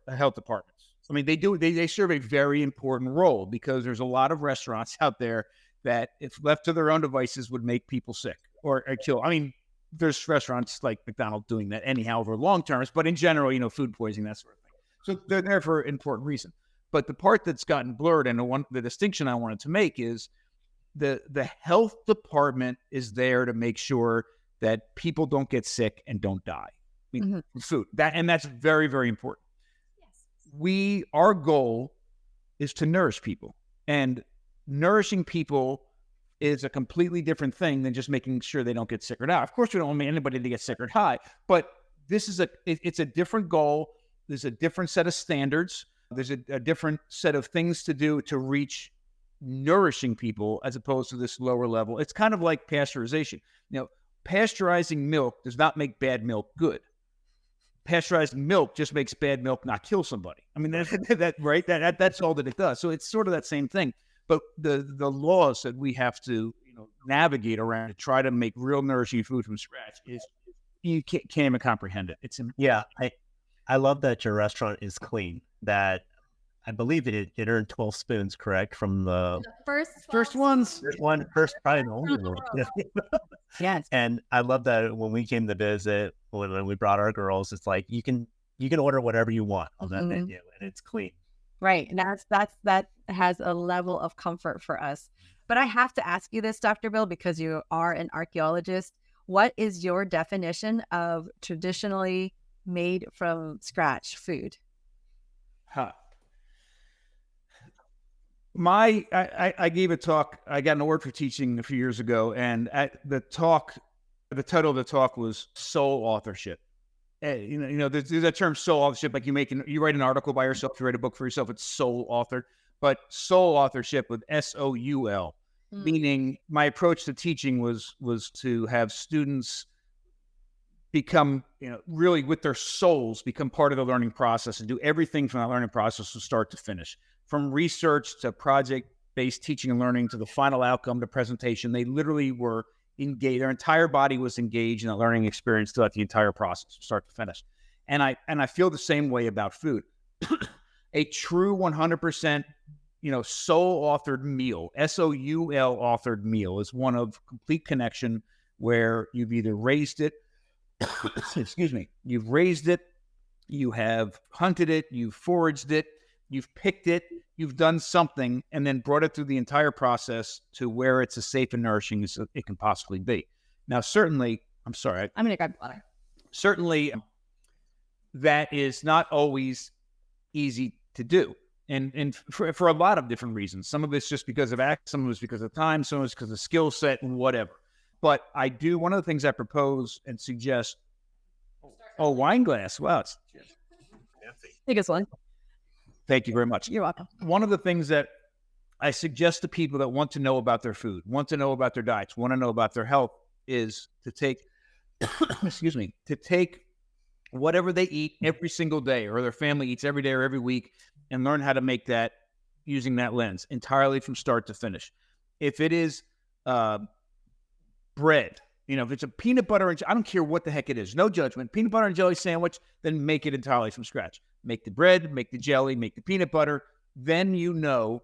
Speaker 2: health departments. I mean, they serve a very important role because there's a lot of restaurants out there that, if left to their own devices, would make people sick or kill. I mean, there's restaurants like McDonald's doing that anyhow over long terms, but in general, food poisoning, that sort of thing. So they're there for an important reason. But the part that's gotten blurred, and the distinction I wanted to make, is the health department is there to make sure that people don't get sick and don't die. I mean, food, that's very, very important. Yes. Our goal is to nourish people, and nourishing people is a completely different thing than just making sure they don't get sick or die. Of course, we don't want anybody to get sick or die, but this is it's a different goal. there's a different set of standards. There's a different set of things to do to reach nourishing people as opposed to this lower level. It's kind of like pasteurization. Pasteurizing milk does not make bad milk good. Pasteurized milk just makes bad milk not kill somebody. I mean, right? That's all that it does. So it's sort of that same thing. But the laws that we have to navigate around to try to make real nourishing food from scratch is you can't even comprehend it.
Speaker 4: Yeah, I love that your restaurant is clean. That I believe it earned 12 spoons, correct? From the
Speaker 3: first ones.
Speaker 4: First probably the only one.
Speaker 3: Yes.
Speaker 4: And I love that when we came to visit, when we brought our girls, it's like you can order whatever you want on that menu, and it's clean.
Speaker 1: Right. And that has a level of comfort for us. But I have to ask you this, Dr. Bill, because you are an archaeologist. What is your definition of traditionally made from scratch food?
Speaker 2: I gave a talk. I got an award for teaching a few years ago, and at the title of the talk was soul authorship. There's that term soul authorship, like you write an article by yourself, you write a book for yourself, it's soul authored. But soul authorship with SOUL, meaning my approach to teaching was to have students become, really with their souls, become part of the learning process and do everything from that learning process from start to finish. From research to project-based teaching and learning to the final outcome to presentation, they literally were engaged. Their entire body was engaged in a learning experience throughout the entire process, from start to finish. And I feel the same way about food. A true 100%, soul-authored meal, SOUL authored meal, is one of complete connection where you've either raised it, you've raised it, you have hunted it, you've foraged it, you've picked it, you've done something, and then brought it through the entire process to where it's as safe and nourishing as it can possibly be. Now, certainly, I'm sorry.
Speaker 3: I'm going to grab water.
Speaker 2: Certainly, that is not always easy to do. And for a lot of different reasons. Some of it's just because of access, some of it's because of time, some of it's because of skill set and whatever. But one of the things I propose and suggest, wine glass. Wow, it's
Speaker 3: Biggest one.
Speaker 2: Thank you very much.
Speaker 3: You're welcome.
Speaker 2: One of the things that I suggest to people that want to know about their food, want to know about their diets, want to know about their health is to take, to take whatever they eat every single day or their family eats every day or every week and learn how to make that using that lens entirely from start to finish. If it is bread, if it's a peanut butter and I don't care what the heck it is, no judgment, peanut butter and jelly sandwich, then make it entirely from scratch. Make the bread, make the jelly, make the peanut butter. Then you know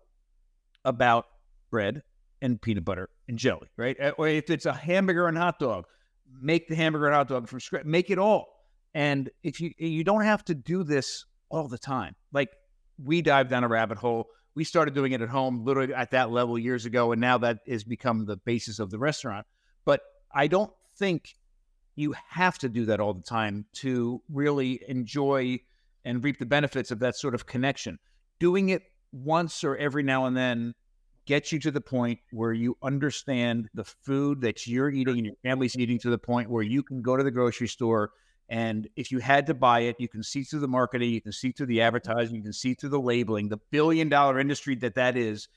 Speaker 2: about bread and peanut butter and jelly, right? Or if it's a hamburger and hot dog, make the hamburger and hot dog from scratch. Make it all. And if you don't have to do this all the time. Like we dived down a rabbit hole. We started doing it at home, literally at that level years ago, and now that has become the basis of the restaurant. But I don't think you have to do that all the time to really enjoy and reap the benefits of that sort of connection. Doing it once or every now and then gets you to the point where you understand the food that you're eating and your family's eating to the point where you can go to the grocery store, and if you had to buy it, you can see through the marketing, you can see through the advertising, you can see through the labeling, the billion-dollar industry that is,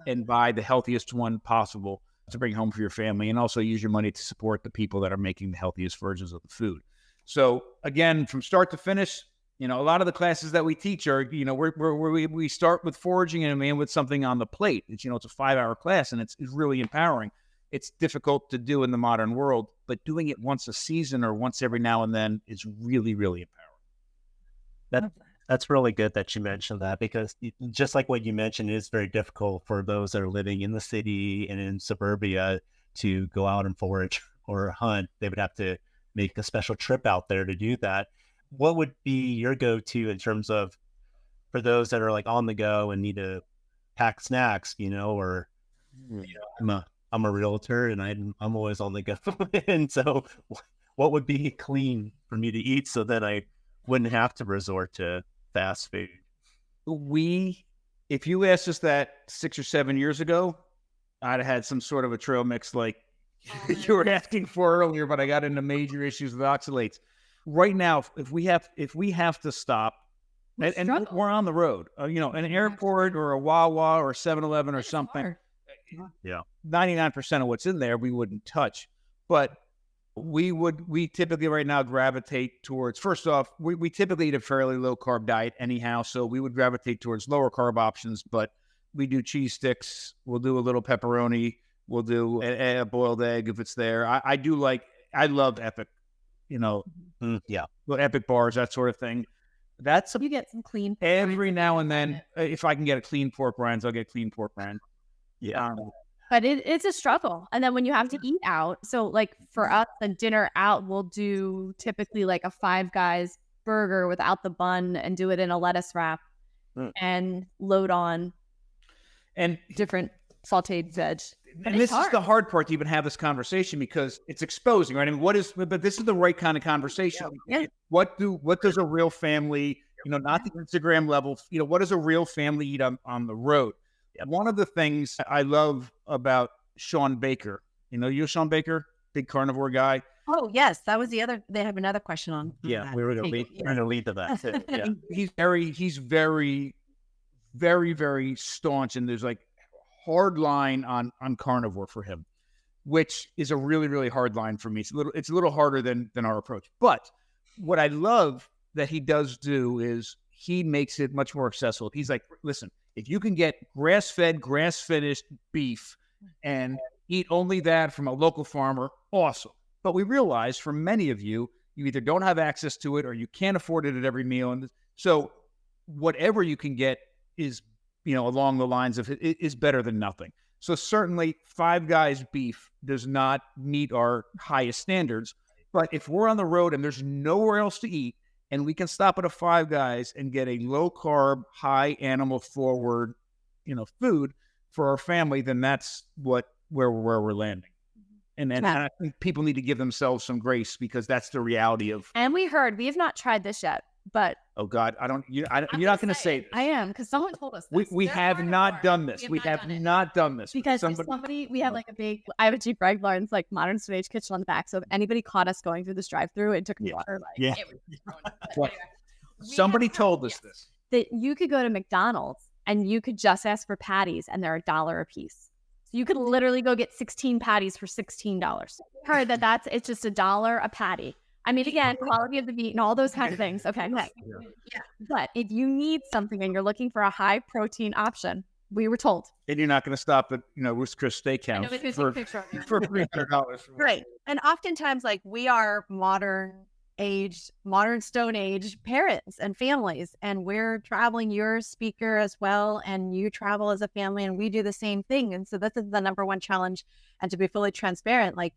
Speaker 2: and buy the healthiest one possible to bring home for your family, and also use your money to support the people that are making the healthiest versions of the food. So again, from start to finish, a lot of the classes that we teach are, we start with foraging and end with something on the plate. It's, it's a 5-hour class and it's really empowering. It's difficult to do in the modern world, but doing it once a season or once every now and then is really, really empowering.
Speaker 4: That's really good that you mentioned that, because just like what you mentioned, it is very difficult for those that are living in the city and in suburbia to go out and forage or hunt. They would have to make a special trip out there to do that. What would be your go-to in terms of for those that are like on the go and need to pack snacks, or I'm a realtor and I'm always on the go. And so what would be clean for me to eat so that I wouldn't have to resort to fast food?
Speaker 2: If you asked us that 6 or 7 years ago, I'd have had some sort of a trail mix like you were asking for earlier, but I got into major issues with oxalates. Right now, if we have to stop And we're on the road, an airport or a Wawa or 7-Eleven or something.
Speaker 4: Yeah.
Speaker 2: 99% of what's in there, we wouldn't touch, but we typically right now gravitate towards, first off, we typically eat a fairly low carb diet anyhow. So we would gravitate towards lower carb options, but we do cheese sticks. We'll do a little pepperoni. We'll do a boiled egg if it's there. I love Epic, Epic bars, that sort of thing.
Speaker 3: You get some clean
Speaker 2: every now and then. If I can get a clean pork rinds, I'll get clean pork rinds.
Speaker 4: Yeah.
Speaker 3: But it's a struggle. And then when you have to eat out, so like for us, the dinner out, we'll do typically like a Five Guys burger without the bun and do it in a lettuce wrap and load on
Speaker 2: and
Speaker 3: different sauteed veg.
Speaker 2: And this is the hard part to even have this conversation because it's exposing, right? I mean, but this is the right kind of conversation.
Speaker 3: Yeah.
Speaker 2: What does a real family, not the Instagram level, what does a real family eat on the road? One of the things I love about Sean Baker, you Sean Baker, big carnivore guy.
Speaker 1: Oh, yes. That was the other, they have another question on.
Speaker 4: Yeah, we were going to lead to that too. Yeah.
Speaker 2: He's very, very, very staunch. And there's like hard line on carnivore for him, which is a really, really hard line for me. It's a little harder than our approach. But what I love that he does do is he makes it much more accessible. He's like, listen, if you can get grass-fed, grass-finished beef and eat only that from a local farmer, awesome. But we realize for many of you, you either don't have access to it or you can't afford it at every meal. And so whatever you can get is, along the lines of it is better than nothing. So certainly Five Guys beef does not meet our highest standards. But if we're on the road and there's nowhere else to eat, and we can stop at a Five Guys and get a low carb, high animal forward, food for our family, then that's where we're landing. And I think people need to give themselves some grace because that's the reality of.
Speaker 3: And we have not tried this yet, but.
Speaker 2: Oh God, you're not going to say this.
Speaker 3: I am, because someone told us this.
Speaker 2: We have not done this. We have not done this.
Speaker 3: Because we have like I have a Jeep Wrangler, like modern stage kitchen on the back. So if anybody caught us going through this drive-through, it took water. It was
Speaker 2: somebody told us this.
Speaker 3: That you could go to McDonald's and you could just ask for patties and they're $1 a piece. So you could literally go get 16 patties for $16. Heard it's just $1 a patty. I mean, again, quality of the meat and all those kinds of things. Okay. Yeah. But if you need something and you're looking for a high protein option, we were told.
Speaker 2: And you're not going to stop at, Ruth's Chris Steakhouse for $300.
Speaker 1: Right. And oftentimes, like, we are modern Stone Age parents and families, and we're traveling. You're a speaker as well, and you travel as a family, and we do the same thing. And so this is the number one challenge. And to be fully transparent, like,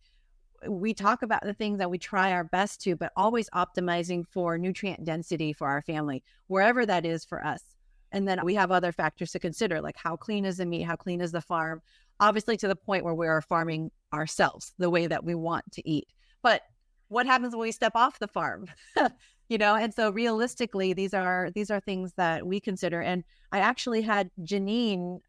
Speaker 1: we talk about the things that we try our best to, but always optimizing for nutrient density for our family, wherever that is for us. And then we have other factors to consider, like how clean is the meat, how clean is the farm, obviously to the point where we are farming ourselves the way that we want to eat. But what happens when we step off the farm? And so realistically, these are things that we consider. And I actually had Janine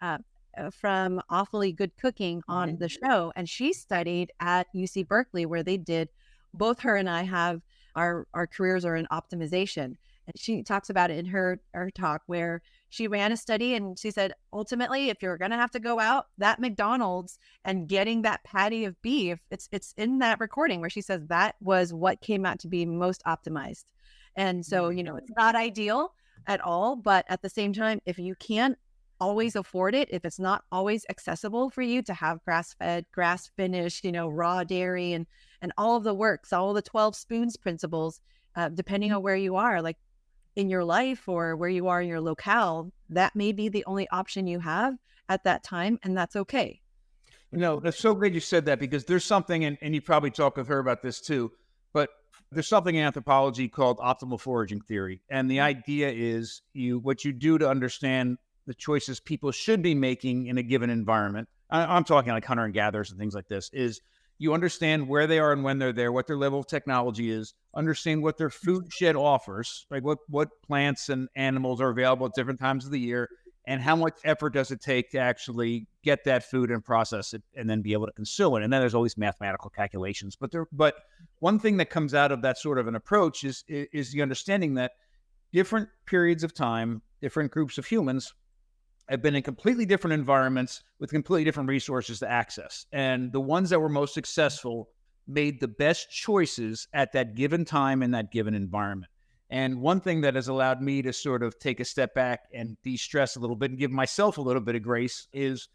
Speaker 1: from Awfully Good Cooking on the show, and she studied at UC Berkeley, where they did, both her and I have our careers are in optimization. And she talks about it in her talk, where she ran a study and she said, ultimately, if you're going to have to go out, that McDonald's and getting that patty of beef, it's in that recording where she says that was what came out to be most optimized. And so, it's not ideal at all, but at the same time, if you can't always afford it, if it's not always accessible for you to have grass-fed, grass-finished, raw dairy and all of the works, all of the 12 spoons principles, depending on where you are, like in your life or where you are in your locale, that may be the only option you have at that time, and that's okay.
Speaker 2: That's so great you said that, because there's something, and you probably talk with her about this too, but there's something in anthropology called optimal foraging theory. And the idea is what you do to understand the choices people should be making in a given environment. I'm talking like hunter and gatherers and things like this, is you understand where they are and when they're there, what their level of technology is, understand what their food shed offers, like what plants and animals are available at different times of the year, and how much effort does it take to actually get that food and process it and then be able to consume it. And then there's always mathematical calculations. But one thing that comes out of that sort of an approach is the understanding that different periods of time, different groups of humans have been in completely different environments with completely different resources to access. And the ones that were most successful made the best choices at that given time in that given environment. And one thing that has allowed me to sort of take a step back and de-stress a little bit and give myself a little bit of grace is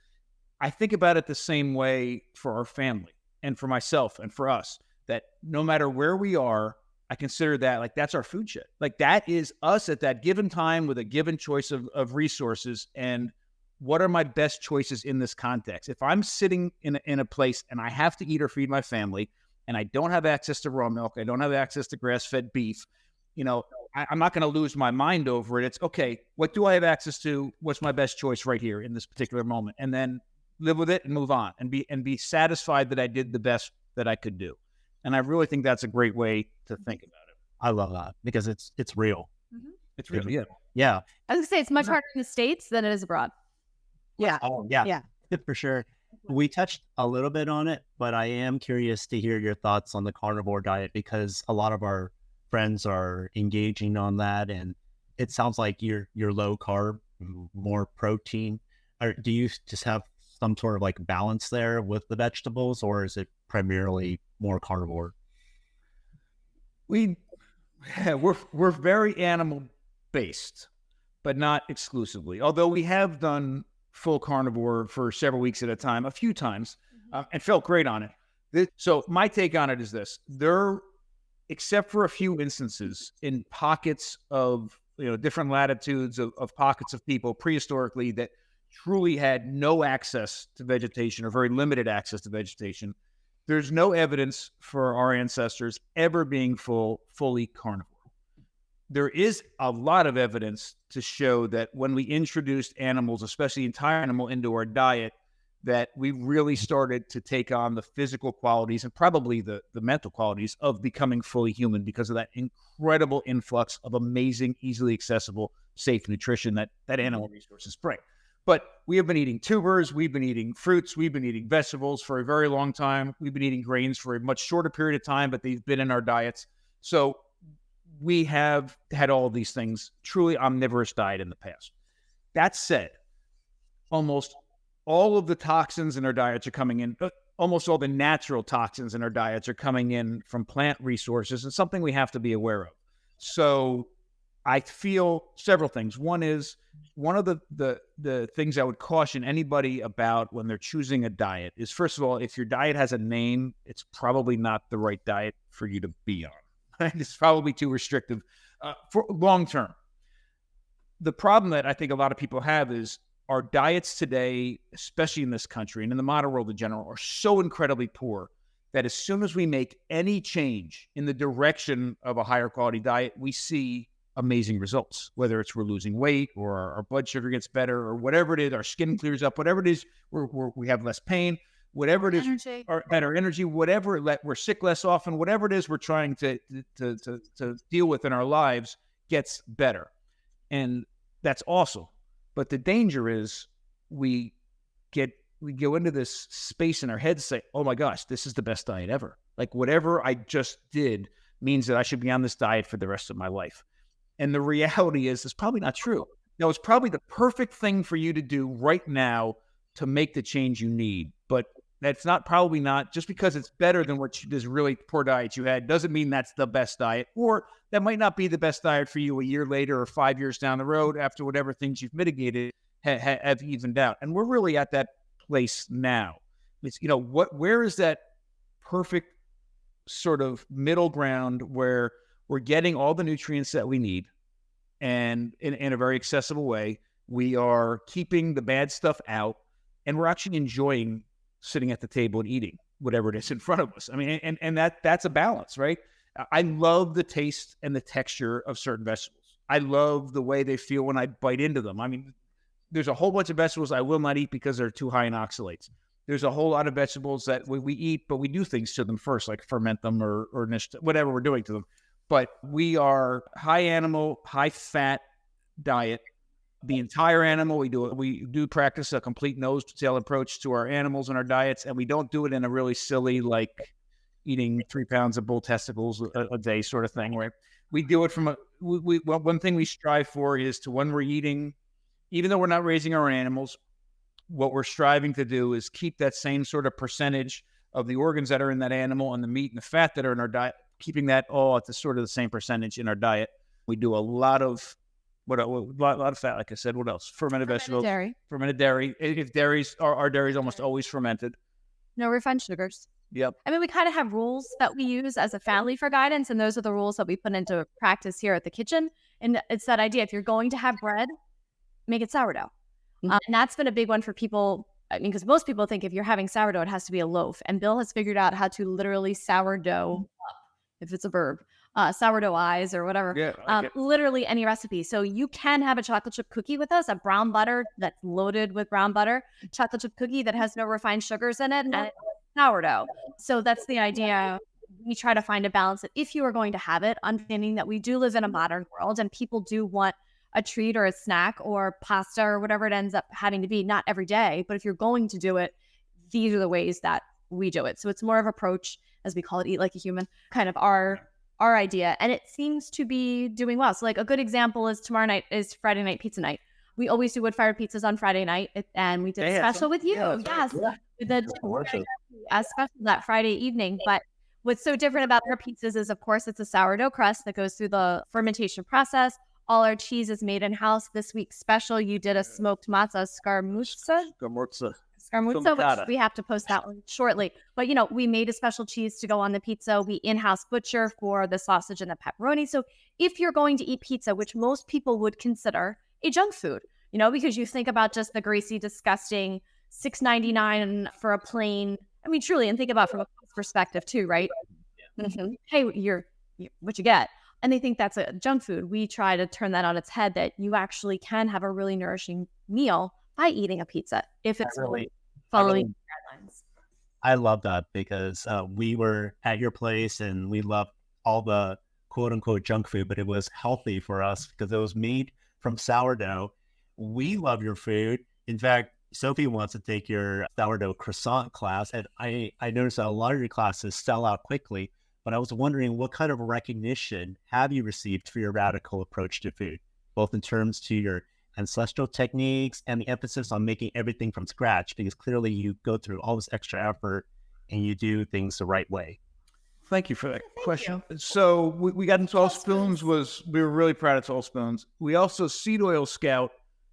Speaker 2: I think about it the same way for our family and for myself and for us, that no matter where we are, I consider that like that's our food shed. Like that is us at that given time with a given choice of resources. And what are my best choices in this context? If I'm sitting in a place and I have to eat or feed my family and I don't have access to raw milk, I don't have access to grass-fed beef, I'm not going to lose my mind over it. It's okay. What do I have access to? What's my best choice right here in this particular moment? And then live with it and move on and be satisfied that I did the best that I could do. And I really think that's a great way to think about it.
Speaker 4: I love that because it's real.
Speaker 3: Mm-hmm.
Speaker 2: It's real. Yeah.
Speaker 4: Yeah.
Speaker 3: I was gonna say it's much harder in the States than it is abroad.
Speaker 1: Yeah.
Speaker 4: Oh, yeah.
Speaker 1: Yeah.
Speaker 4: For sure. We touched a little bit on it, but I am curious to hear your thoughts on the carnivore diet because a lot of our friends are engaging on that, and it sounds like you're low carb, more protein. Do you just have some sort of like balance there with the vegetables, or is it primarily more carnivore?
Speaker 2: We're very animal based, but not exclusively. Although we have done full carnivore for several weeks at a time, a few times, and felt great on it. So my take on it is this: except for a few instances in pockets of different latitudes of pockets of people prehistorically that truly had no access to vegetation or very limited access to vegetation, there's no evidence for our ancestors ever being fully carnivore. There is a lot of evidence to show that when we introduced animals, especially the entire animal, into our diet, that we really started to take on the physical qualities and probably the mental qualities of becoming fully human because of that incredible influx of amazing, easily accessible, safe nutrition that animal resources bring. But we have been eating tubers, we've been eating fruits, we've been eating vegetables for a very long time. We've been eating grains for a much shorter period of time, but they've been in our diets. So we have had all of these things, truly omnivorous diet in the past. That said, almost all of the toxins in our diets are coming in, almost all the natural toxins in our diets are coming in from plant resources, and something we have to be aware of. So I feel several things. One is, one of the things I would caution anybody about when they're choosing a diet is, first of all, if your diet has a name, it's probably not the right diet for you to be on. It's probably too restrictive for long term. The problem that I think a lot of people have is our diets today, especially in this country and in the modern world in general, are so incredibly poor that as soon as we make any change in the direction of a higher quality diet, we see amazing results, whether it's we're losing weight or our blood sugar gets better or whatever it is, our skin clears up, whatever it is, we have less pain, whatever it is,
Speaker 3: Energy.
Speaker 2: or better energy, whatever, we're sick less often, whatever it is we're trying to deal with in our lives gets better. And that's awesome. But the danger is we go into this space in our heads, say, oh my gosh, this is the best diet ever. Like whatever I just did means that I should be on this diet for the rest of my life. And the reality is, it's probably not true. Now, it's probably the perfect thing for you to do right now to make the change you need. But that's probably not, just because it's better than this really poor diet you had, doesn't mean that's the best diet. Or that might not be the best diet for you a year later or 5 years down the road after whatever things you've mitigated have evened out. And we're really at that place now. It's, where is that perfect sort of middle ground where we're getting all the nutrients that we need and in a very accessible way, we are keeping the bad stuff out, and we're actually enjoying sitting at the table and eating whatever it is in front of us. I mean, and that's a balance, right? I love the taste and the texture of certain vegetables. I love the way they feel when I bite into them. I mean, there's a whole bunch of vegetables I will not eat because they're too high in oxalates. There's a whole lot of vegetables that we eat, but we do things to them first, like ferment them or whatever we're doing to them. But we are high animal, high fat diet. The entire animal, we do practice a complete nose to tail approach to our animals and our diets, and we don't do it in a really silly, like, eating 3 pounds of bull testicles a day sort of thing, right? We do it from one thing we strive for is to, when we're eating, even though we're not raising our animals, what we're striving to do is keep that same sort of percentage of the organs that are in that animal and the meat and the fat that are in our diet, keeping that all at the sort of the same percentage in our diet. We do a lot of a lot of fat, like I said. What else? Fermented vegetables,
Speaker 3: dairy.
Speaker 2: fermented dairy. If dairies, our dairy is almost always fermented.
Speaker 3: No refined sugars.
Speaker 2: Yep.
Speaker 3: I mean, we kind of have rules that we use as a family for guidance, and those are the rules that we put into practice here at the kitchen. And it's that idea: if you're going to have bread, make it sourdough. And that's been a big one for people. I mean, because most people think if you're having sourdough, it has to be a loaf. And Bill has figured out how to literally sourdough up, if it's a verb, sourdough eyes or whatever.
Speaker 2: Yeah,
Speaker 3: literally any recipe. So you can have a chocolate chip cookie with us, a brown butter that's loaded with brown butter, chocolate chip cookie that has no refined sugars in it, and it's sourdough. So that's the idea. We try to find a balance that if you are going to have it, understanding that we do live in a modern world and people do want a treat or a snack or pasta or whatever it ends up having to be, not every day, but if you're going to do it, these are the ways that we do it. So it's more of approach, as we call it, eat like a human, kind of our idea. And it seems to be doing well. So like a good example is tomorrow night is Friday night pizza night. We always do wood-fired pizzas on Friday night, and we did a special with you. Yes. A special that Friday evening. But what's so different about our pizzas is, of course, it's a sourdough crust that goes through the fermentation process. All our cheese is made in-house. This week's special, you did a smoked matzah scamorza, which we have to post that one shortly. But, we made a special cheese to go on the pizza. We in-house butcher for the sausage and the pepperoni. So if you're going to eat pizza, which most people would consider a junk food, because you think about just the greasy, disgusting $6.99 for a plain, I mean, truly, and think about from a cost perspective too, right? Mm-hmm. Hey, you're what you get. And they think that's a junk food. We try to turn that on its head, that you actually can have a really nourishing meal by eating a pizza if it's following guidelines.
Speaker 4: I love that because we were at your place and we loved all the quote unquote junk food, but it was healthy for us because it was made from sourdough. We love your food. In fact, Sophie wants to take your sourdough croissant class, and I noticed that a lot of your classes sell out quickly. But I was wondering, what kind of recognition have you received for your radical approach to food, both in terms to your ancestral techniques and the emphasis on making everything from scratch? Because clearly you go through all this extra effort and you do things the right way.
Speaker 2: Thank you for that question. So we got into All Spoons. We were really proud of All Spoons. We also Seed Oil Scout.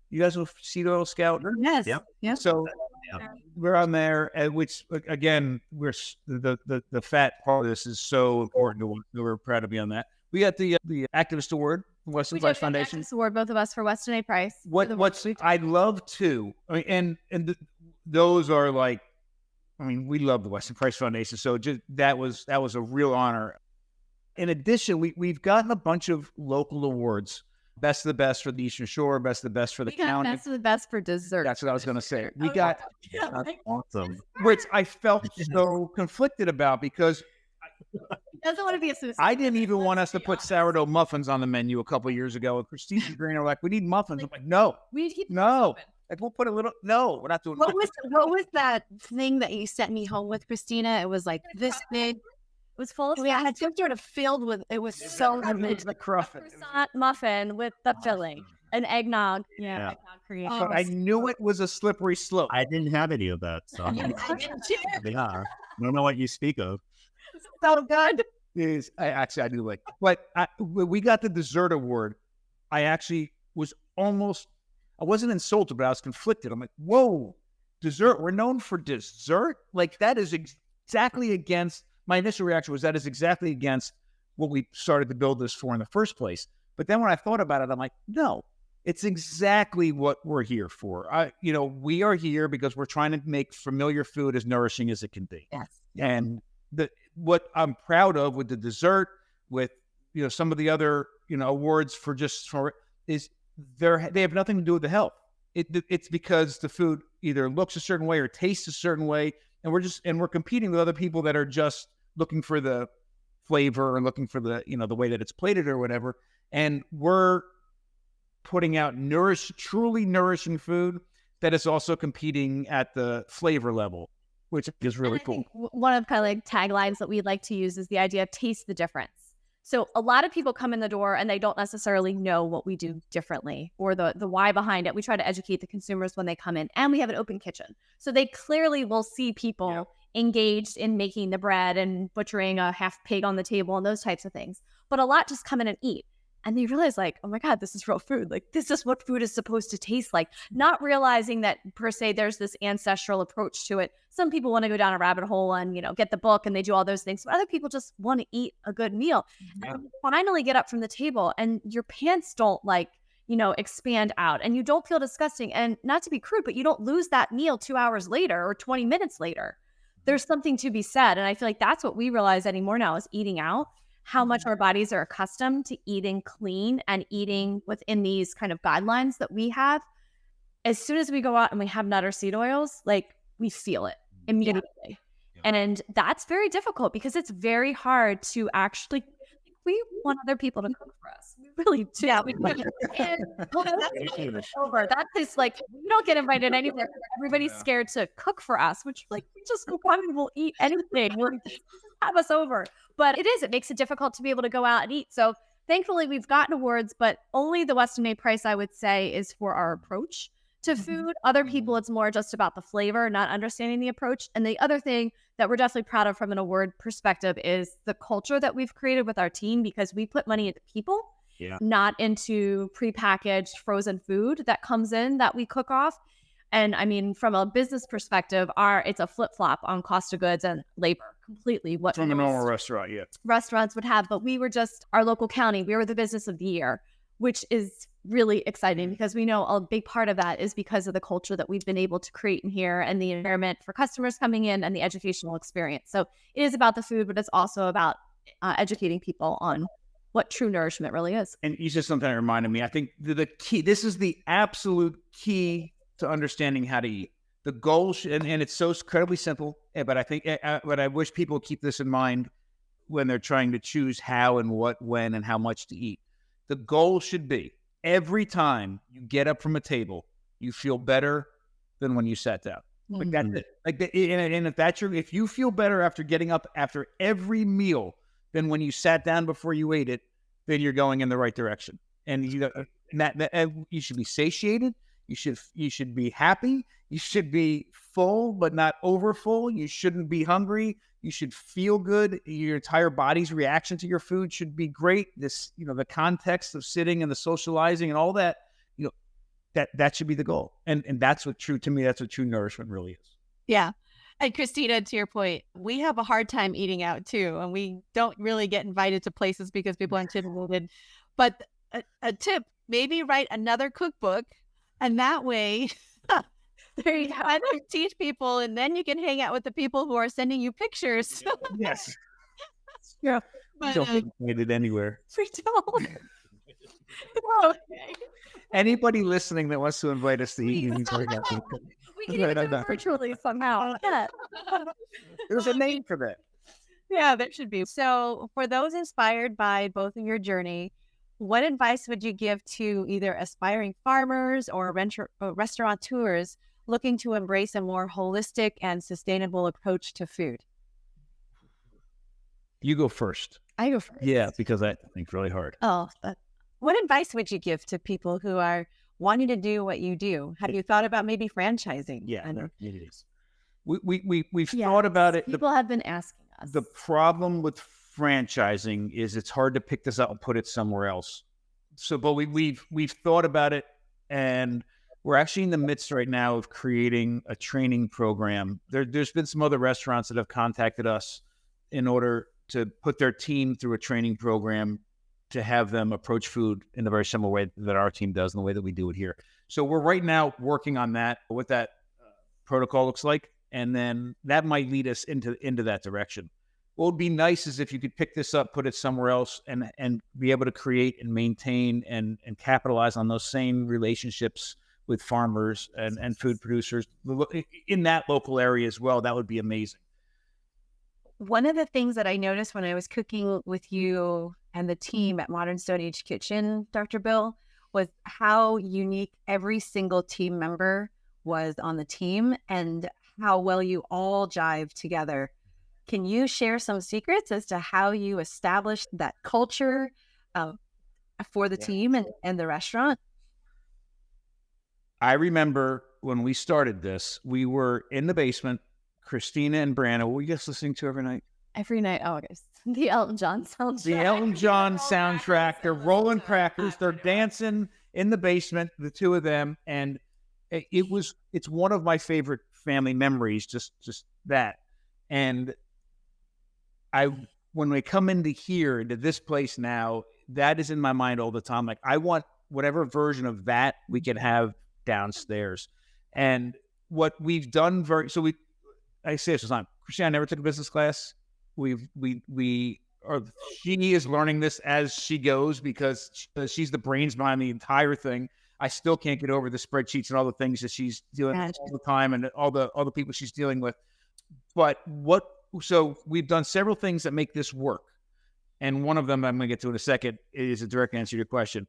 Speaker 2: You guys know Seed Oil Scout?
Speaker 3: Yes.
Speaker 4: Yep.
Speaker 2: So we're on there, which again, we're the fat part of this is so important to us. We're proud to be on that. We got the Activist Award from Weston Price Foundation.
Speaker 3: Activist Award, both of us, for Weston A. Price.
Speaker 2: What's I'd love to. I mean, those are like, I mean, we love the Weston Price Foundation, so that was a real honor. In addition, we've gotten a bunch of local awards. Best of the best for the Eastern Shore, best of the best for the county.
Speaker 3: Best of the best for dessert.
Speaker 2: That's what I was going to say. We got
Speaker 4: That's awesome.
Speaker 2: Which I felt so conflicted about because
Speaker 3: doesn't want to be associated.
Speaker 2: I didn't even want us to put sourdough muffins on the menu a couple of years ago. And Christina and Green are like, we need muffins. I'm like, no, no. Like, we'll put a little. No, we're not doing.
Speaker 1: What was that thing that you sent me home with, Christina? It was like this big.
Speaker 3: It was full of.
Speaker 1: We had some sort of filled with. It was so
Speaker 2: the croissant
Speaker 3: muffin with the filling, an eggnog. Yeah. Eggnog creation.
Speaker 2: But I knew it was a slippery slope.
Speaker 4: I didn't have any of that. So yeah, I don't know what you speak of.
Speaker 1: So good.
Speaker 2: I do like. But when we got the dessert award, I actually was almost. I wasn't insulted, but I was conflicted. I'm like, whoa, dessert. We're known for dessert. Like, that is exactly against. My initial reaction was that is exactly against what we started to build this for in the first place. But then when I thought about it, I'm like, no, it's exactly what we're here for. We are here because we're trying to make familiar food as nourishing as it can be.
Speaker 1: Yes.
Speaker 2: And what I'm proud of with the dessert, with some of the other awards for is they have nothing to do with the health. It's because the food either looks a certain way or tastes a certain way. And we're competing with other people that are just looking for the flavor or looking for the the way that it's plated or whatever. And we're putting out truly nourishing food that is also competing at the flavor level. which is really cool.
Speaker 3: One of kind of like taglines that we'd like to use is the idea of taste the difference. So a lot of people come in the door and they don't necessarily know what we do differently or the why behind it. We try to educate the consumers when they come in, and we have an open kitchen. So they clearly will see people engaged in making the bread and butchering a half pig on the table and those types of things. But a lot just come in and eat. And they realize like, oh my God, this is real food. Like, this is what food is supposed to taste like. Not realizing that per se, there's this ancestral approach to it. Some people want to go down a rabbit hole and, get the book and they do all those things. But other people just want to eat a good meal. Yeah. And you finally get up from the table and your pants don't expand out and you don't feel disgusting. And not to be crude, but you don't lose that meal 2 hours later or 20 minutes later. There's something to be said. And I feel like that's what we realize anymore now is eating out. How much our bodies are accustomed to eating clean and eating within these kind of guidelines that we have. As soon as we go out and we have nut or seed oils, like we feel it immediately. Yeah. And that's very difficult because it's very hard to actually, we want other people to cook for us. We really do. Yeah, we do. Over. That is like, we don't get invited anywhere. Everybody's scared to cook for us, which like, we just probably will eat anything. Have us over. But it makes it difficult to be able to go out and eat. So thankfully we've gotten awards, but only the Weston A. Price, I would say, is for our approach to food. Other people, it's more just about the flavor, not understanding the approach. And the other thing that we're definitely proud of from an award perspective is the culture that we've created with our team, because we put money into people, not into prepackaged frozen food that comes in that we cook off. And I mean, from a business perspective, it's a flip-flop on cost of goods and labor completely. What
Speaker 2: from a normal restaurant,
Speaker 3: restaurants would have. But we were just our local county. We were the business of the year, which is really exciting because we know a big part of that is because of the culture that we've been able to create in here and the environment for customers coming in and the educational experience. So it is about the food, but it's also about educating people on what true nourishment really is.
Speaker 2: And you said something that reminded me. I think the key, this is the absolute key to understanding how to eat. The goal, and it's so incredibly simple, but I think, but I wish people keep this in mind when they're trying to choose how and what, when, and how much to eat. The goal should be every time you get up from a table, you feel better than when you sat down. Like that's it. Like, and if that's if you feel better after getting up after every meal than when you sat down before you ate it, then you're going in the right direction. And you should be satiated. You should be happy. You should be full, but not over full. You shouldn't be hungry. You should feel good. Your entire body's reaction to your food should be great. This, the context of sitting and the socializing and all that, that should be the goal. And that's what true nourishment really is.
Speaker 1: Yeah. And Christina, to your point, we have a hard time eating out too. And we don't really get invited to places because people aren't intimidated. But a tip, maybe write another cookbook. And that way, there you go. I don't teach people, and then you can hang out with the people who are sending you pictures.
Speaker 2: Yes.
Speaker 1: Yeah.
Speaker 2: But, don't get invited anywhere.
Speaker 1: We don't. Okay.
Speaker 2: Anybody listening that wants to invite us to eat,
Speaker 3: we can even do it virtually somehow. Yeah.
Speaker 2: There's a name for that.
Speaker 1: Yeah, there should be. So for those inspired by both of your journey, what advice would you give to either aspiring farmers or restaurateurs looking to embrace a more holistic and sustainable approach to food?
Speaker 2: You go first.
Speaker 3: I go first.
Speaker 2: Yeah, because I think really hard.
Speaker 1: What advice would you give to people who are wanting to do what you do? Have you thought about maybe franchising?
Speaker 2: Yeah, it is. We've thought about it.
Speaker 3: People have been asking us.
Speaker 2: The problem with franchising is it's hard to pick this up and put it somewhere else. So, but we've thought about it, and we're actually in the midst right now of creating a training program. There's been some other restaurants that have contacted us in order to put their team through a training program to have them approach food in a very similar way that our team does, in the way that we do it here. So we're right now working on that, what that protocol looks like, and then that might lead us into that direction. What would be nice is if you could pick this up, put it somewhere else, and be able to create and maintain and capitalize on those same relationships with farmers and food producers in that local area as well. That would be amazing.
Speaker 1: One of the things that I noticed when I was cooking with you and the team at Modern Stone Age Kitchen, Dr. Bill, was how unique every single team member was on the team, and how well you all jive together. Can you share some secrets as to how you established that culture for the team and the restaurant?
Speaker 2: I remember when we started this, we were in the basement. Christina and Brandon, what were you guys listening to every night?
Speaker 3: Every night, August. The Elton John soundtrack.
Speaker 2: The Elton John soundtrack. They're rolling crackers. They're dancing in the basement, the two of them. And it's one of my favorite family memories, just that. And when we come into this place now, that is in my mind all the time. Like, I want whatever version of that we can have downstairs. And what we've done I say this all the time. Christiane never took a business class. She is learning this as she goes because she's the brains behind the entire thing. I still can't get over the spreadsheets and all the things that she's dealing with all the time and all the people she's dealing with. So we've done several things that make this work. And one of them I'm going to get to in a second is a direct answer to your question.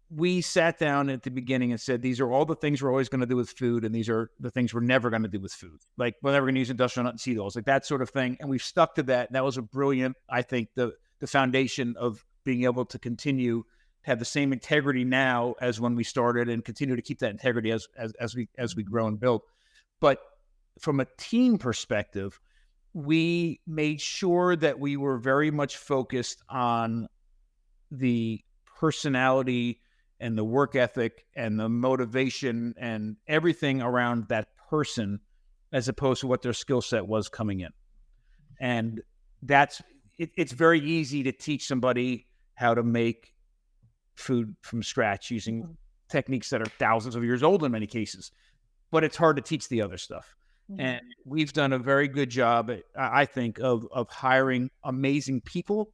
Speaker 2: We sat down at the beginning and said, these are all the things we're always going to do with food. And these are the things we're never going to do with food. Like, we're never going to use industrial nut and seed oils, like that sort of thing. And we've stuck to that. And that was a brilliant, I think, the foundation of being able to continue to have the same integrity now as when we started and continue to keep that integrity as we grow and build. But from a team perspective, we made sure that we were very much focused on the personality and the work ethic and the motivation and everything around that person, as opposed to what their skill set was coming in. And it's very easy to teach somebody how to make food from scratch using techniques that are thousands of years old in many cases, but it's hard to teach the other stuff. And we've done a very good job, I think, of hiring amazing people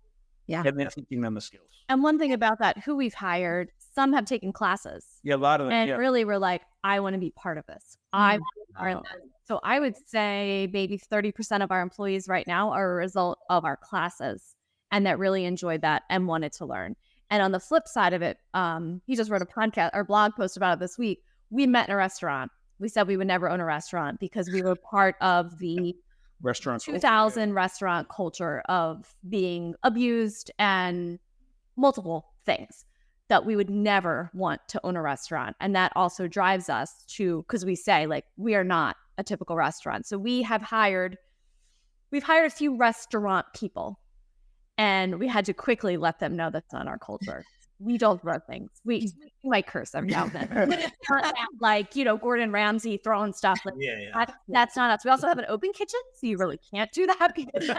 Speaker 2: and then teaching them the skills.
Speaker 3: And one thing about that, who we've hired, some have taken classes.
Speaker 2: Yeah, a lot of them.
Speaker 3: And really we're like, I want to be part of this. I want to be part of this. So I would say maybe 30% of our employees right now are a result of our classes and that really enjoyed that and wanted to learn. And on the flip side of it, he just wrote a podcast or blog post about it this week. We met in a restaurant. We said we would never own a restaurant because we were part of the
Speaker 2: restaurant
Speaker 3: 2000 restaurant culture of being abused and multiple things that we would never want to own a restaurant. And that also drives us to, because we say, like, we are not a typical restaurant. So we've hired a few restaurant people, and we had to quickly let them know that's not our culture. We don't throw things. We might curse every now and then. But it's not like, Gordon Ramsay throwing stuff. Like, that's not us. We also have an open kitchen, so you really can't do that because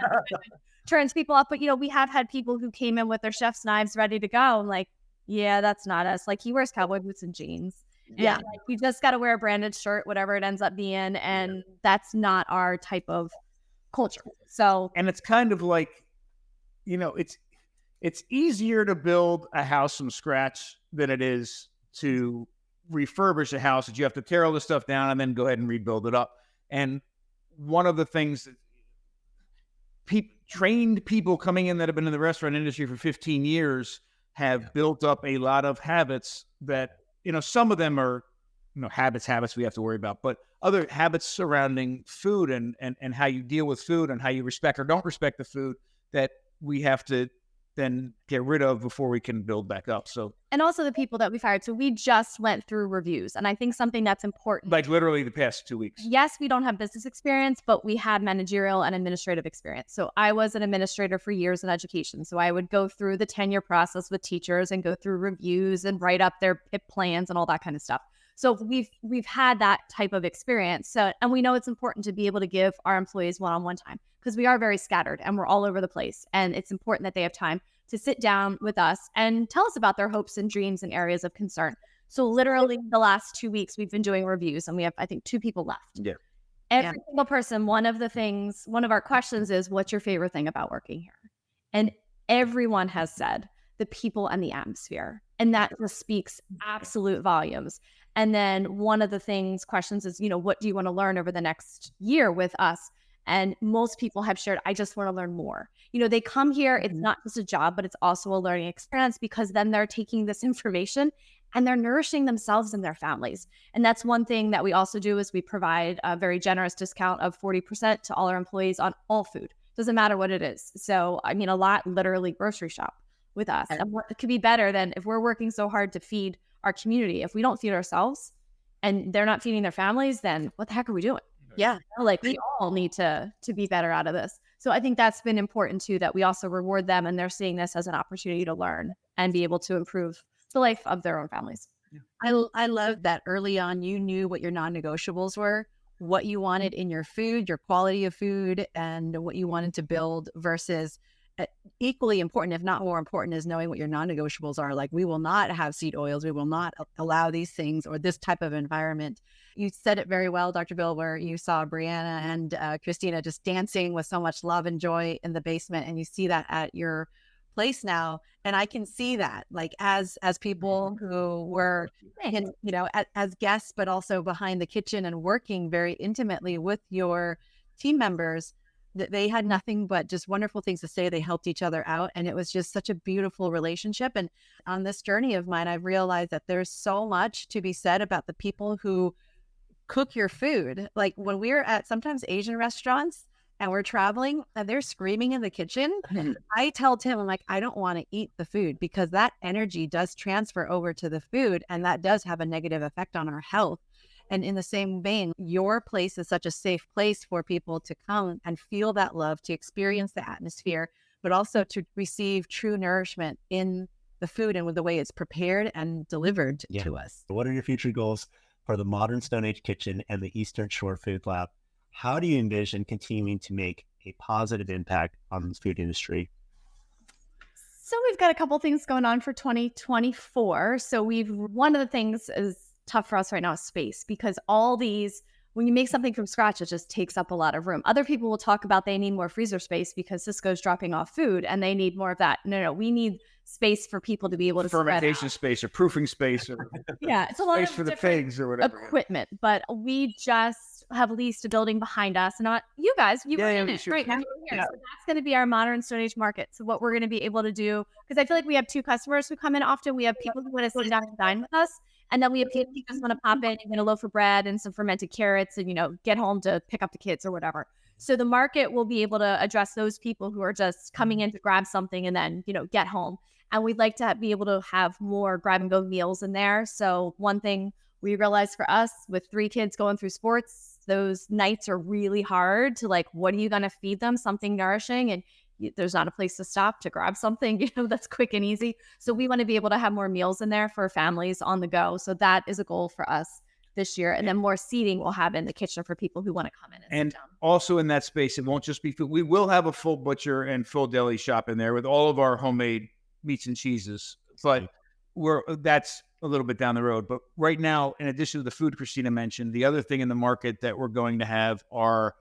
Speaker 3: turns people off. But, we have had people who came in with their chef's knives ready to go. And like, yeah, that's not us. Like, he wears cowboy boots and jeans. Yeah. And, like, we just got to wear a branded shirt, whatever it ends up being. And that's not our type of culture. So,
Speaker 2: and it's kind of like, it's easier to build a house from scratch than it is to refurbish a house that you have to tear all this stuff down and then go ahead and rebuild it up. And one of the things that trained people coming in that have been in the restaurant industry for 15 years have built up a lot of habits that, some of them are, habits we have to worry about, but other habits surrounding food and how you deal with food and how you respect or don't respect the food that we have to then get rid of before we can build back up. So, and
Speaker 3: also the people that we've hired. So we just went through reviews, and I think something that's important,
Speaker 2: like literally the past 2 weeks.
Speaker 3: Yes, we don't have business experience, but we had managerial and administrative experience. So I was an administrator for years in education. So I would go through the tenure process with teachers and go through reviews and write up their PIP plans and all that kind of stuff. So we've had that type of experience. So, and we know it's important to be able to give our employees one-on-one time because we are very scattered and we're all over the place. And it's important that they have time to sit down with us and tell us about their hopes and dreams and areas of concern. So literally the last 2 weeks we've been doing reviews and we have, I think, 2 people left.
Speaker 2: Yeah.
Speaker 3: Every single person, one of our questions is, what's your favorite thing about working here? And everyone has said the people and the atmosphere. And that just speaks absolute volumes. And then one of the questions is, what do you want to learn over the next year with us? And most people have shared, I just want to learn more. They come here, it's not just a job, but it's also a learning experience because then they're taking this information and they're nourishing themselves and their families. And that's one thing that we also do is we provide a very generous discount of 40% to all our employees on all food. Doesn't matter what it is. So, I mean, a lot literally grocery shop with us. And what could be better than if we're working so hard to feed our community? If we don't feed ourselves and they're not feeding their families, then what the heck are we doing?
Speaker 1: Yeah.
Speaker 3: Like we all need to be better out of this. So I think that's been important too, that we also reward them and they're seeing this as an opportunity to learn and be able to improve the life of their own families.
Speaker 1: I love that early on you knew what your non-negotiables were, what you wanted in your food, your quality of food, and what you wanted to build versus equally important, if not more important, is knowing what your non-negotiables are. Like, we will not have seed oils. We will not allow these things or this type of environment. You said it very well, Dr. Bill, where you saw Brianna and Christina just dancing with so much love and joy in the basement. And you see that at your place now. And I can see that, like, as people who were, as guests, but also behind the kitchen and working very intimately with your team members, that they had nothing but just wonderful things to say. They helped each other out. And it was just such a beautiful relationship. And on this journey of mine, I've realized that there's so much to be said about the people who cook your food. Like, when we're at sometimes Asian restaurants and we're traveling and they're screaming in the kitchen, I tell Tim, I'm like, I don't want to eat the food, because that energy does transfer over to the food and that does have a negative effect on our health. And in the same vein, your place is such a safe place for people to come and feel that love, to experience the atmosphere, but also to receive true nourishment in the food and with the way it's prepared and delivered to us.
Speaker 4: What are your future goals for the Modern Stone Age Kitchen and the Eastern Shore Food Lab? How do you envision continuing to make a positive impact on the food industry?
Speaker 3: So we've got a couple things going on for 2024. So one of the things is tough for us right now is space, because all these, when you make something from scratch, it just takes up a lot of room. Other people will talk about they need more freezer space because Cisco's dropping off food and they need more of that. No, we need space for people to be able to
Speaker 2: fermentation space or proofing space, or
Speaker 3: it's a lot
Speaker 2: space
Speaker 3: of
Speaker 2: for the pigs or whatever
Speaker 3: equipment. But we just have leased a building behind us, and you guys, in it right now. So that's going to be our Modern Stone Age market. So what we're going to be able to do, because I feel like we have two customers who come in often. We have people who want to sit down and dine with us, and then we have people who just want to pop in and get a loaf of bread and some fermented carrots and, get home to pick up the kids or whatever. So the market will be able to address those people who are just coming in to grab something and then, get home. And we'd like to be able to have more grab and go meals in there. So one thing we realized for us, with 3 kids going through sports, those nights are really hard to, like, what are you going to feed them? Something nourishing. And there's not a place to stop to grab something, that's quick and easy. So we want to be able to have more meals in there for families on the go. So that is a goal for us this year. And then more seating we'll have in the kitchen for people who want to come in and sit down.
Speaker 2: Also in that space, it won't just be food. We will have a full butcher and full deli shop in there with all of our homemade meats and cheeses, but that's a little bit down the road. But right now, in addition to the food Christina mentioned, the other thing in the market that we're going to have are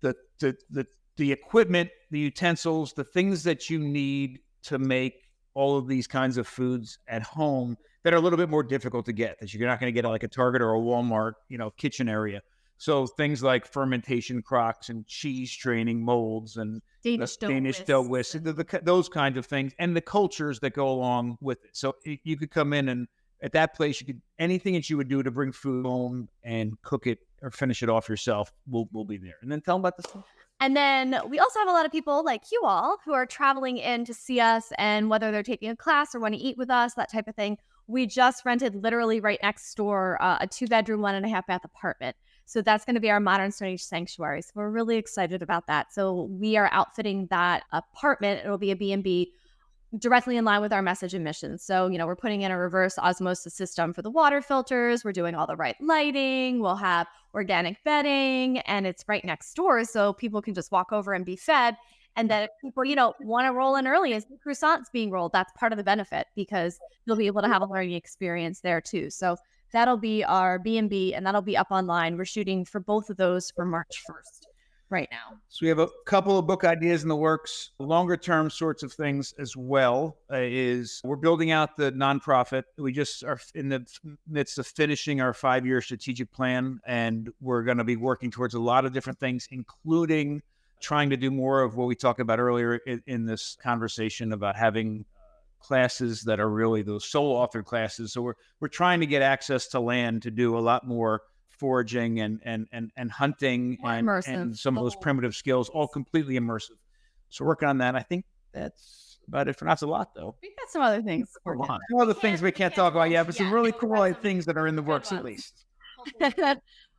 Speaker 2: the equipment, the utensils, the things that you need to make all of these kinds of foods at home that are a little bit more difficult to get, that you're not going to get at like a Target or a Walmart, kitchen area. So things like fermentation crocks and cheese straining molds and Danish dough whisk, those kinds of things, and the cultures that go along with it. So you could come in, and at that place, anything that you would do to bring food home and cook it or finish it off yourself will be there. And then tell them about the stuff.
Speaker 3: And then we also have a lot of people like you all who are traveling in to see us, and whether they're taking a class or want to eat with us, that type of thing. We just rented literally right next door a 2-bedroom, 1.5-bath apartment. So that's going to be our Modern Stone Age sanctuary. So we're really excited about that. So we are outfitting that apartment. It'll be a B&B directly in line with our message and mission. So, we're putting in a reverse osmosis system for the water filters. We're doing all the right lighting. We'll have organic bedding, and it's right next door. So people can just walk over and be fed. And then if people, want to roll in early as the croissants being rolled, that's part of the benefit, because you'll be able to have a learning experience there too. So that'll be our B&B, and that'll be up online. We're shooting for both of those for March 1st right now.
Speaker 2: So we have a couple of book ideas in the works, longer term sorts of things as well. We're building out the nonprofit. We just are in the midst of finishing our 5-year strategic plan, and we're going to be working towards a lot of different things, including trying to do more of what we talked about earlier in this conversation about having classes that are really those sole authored classes. So we're trying to get access to land to do a lot more foraging and hunting and some of those primitive skills, all completely immersive. So working on that. I think that's about it for now. It's a lot, though.
Speaker 3: We've got some other things.
Speaker 2: Some other things we can't talk about yet, but some really cool things that are in the works at least.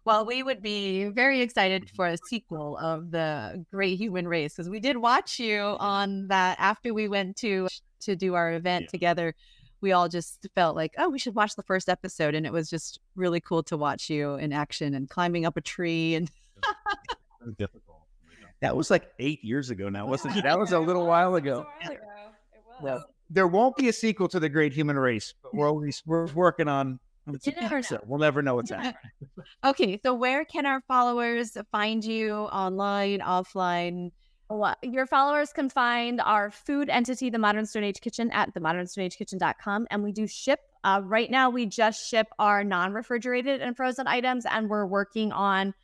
Speaker 1: Well, we would be very excited for a sequel of The Great Human Race, because we did watch you on that after we went to do our event together. We all just felt like, oh, we should watch the first episode. And it was just really cool to watch you in action and climbing up a tree. And
Speaker 4: difficult.
Speaker 2: That was like 8 years ago now, wasn't it? That was a little while ago.
Speaker 3: It was.
Speaker 2: Well, there won't be a sequel to The Great Human Race, but we're working on it. So we'll never know what's happening.
Speaker 1: Okay, so where can our followers find you online, offline?
Speaker 3: Your followers can find our food entity, The Modern Stone Age Kitchen, at themodernstoneagekitchen.com. And we do ship. Right now, we just ship our non-refrigerated and frozen items, and we're working on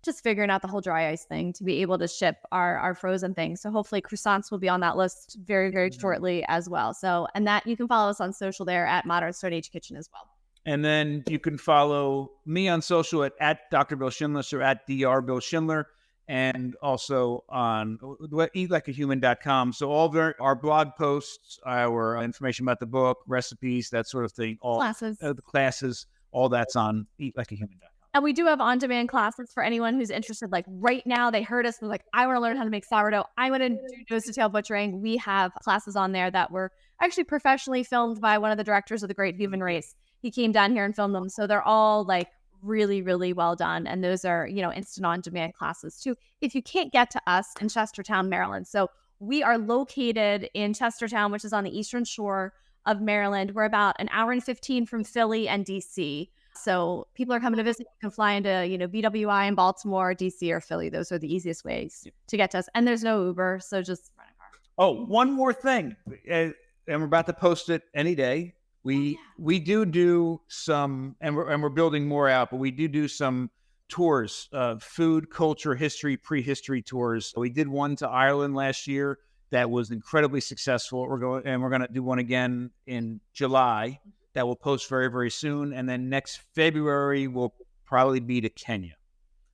Speaker 3: just figuring out the whole dry ice thing to be able to ship our frozen things. So hopefully croissants will be on that list very, very shortly as well. So, and that you can follow us on social there at Modern Stone Age Kitchen as well.
Speaker 2: And then you can follow me on social at Dr. Bill Schindler or at Dr. Bill Schindler, and also on eatlikeahuman.com. So all of our blog posts, our information about the book, recipes, that sort of thing, all
Speaker 3: Classes.
Speaker 2: The classes, all that's on eatlikeahuman.com.
Speaker 3: And we do have on-demand classes for anyone who's interested. Like right now, they heard us and like, I want to learn how to make sourdough. I want to do nose-to-tail butchering. We have classes on there that were actually professionally filmed by one of the directors of The Great Human Race. He came down here and filmed them. So they're all like really, really well done. And those are, instant on-demand classes too. If you can't get to us in Chestertown, Maryland. So we are located in Chestertown, which is on the eastern shore of Maryland. We're about an hour and 15 from Philly and DC. So people are coming to visit. You can fly into, BWI in Baltimore, DC, or Philly. Those are the easiest ways to get to us. And there's no Uber, so just rent a car.
Speaker 2: Oh, one more thing. And we're about to post it any day. We do some, and we're building more out, but we do some tours, food, culture, history, prehistory tours. We did one to Ireland last year that was incredibly successful. We're going to do one again in July that will post very, very soon. And then next February will probably be to Kenya.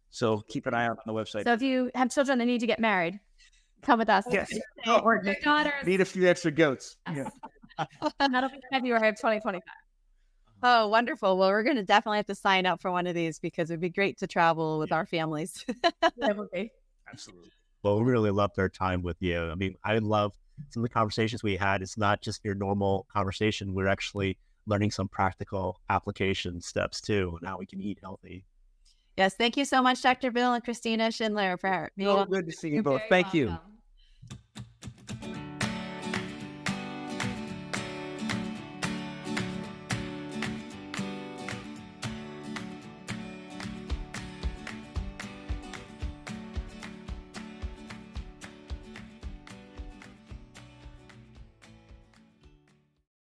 Speaker 2: So keep an eye out on the website.
Speaker 3: So if you have children that need to get married, come with us.
Speaker 2: Yes.
Speaker 3: Or daughters.
Speaker 2: Need a few extra goats. Yeah.
Speaker 3: That'll be February of 2025.
Speaker 1: Oh, wonderful. Well, we're going to definitely have to sign up for one of these because it'd be great to travel with our families.
Speaker 3: That would be.
Speaker 2: Absolutely.
Speaker 4: Well, we really loved our time with you. I mean, I love some of the conversations we had. It's not just your normal conversation. We're actually learning some practical application steps too, and how we can eat healthy.
Speaker 1: Yes. Thank you so much, Dr. Bill and Christina Schindler, for being
Speaker 2: So good to see you both. Thank you.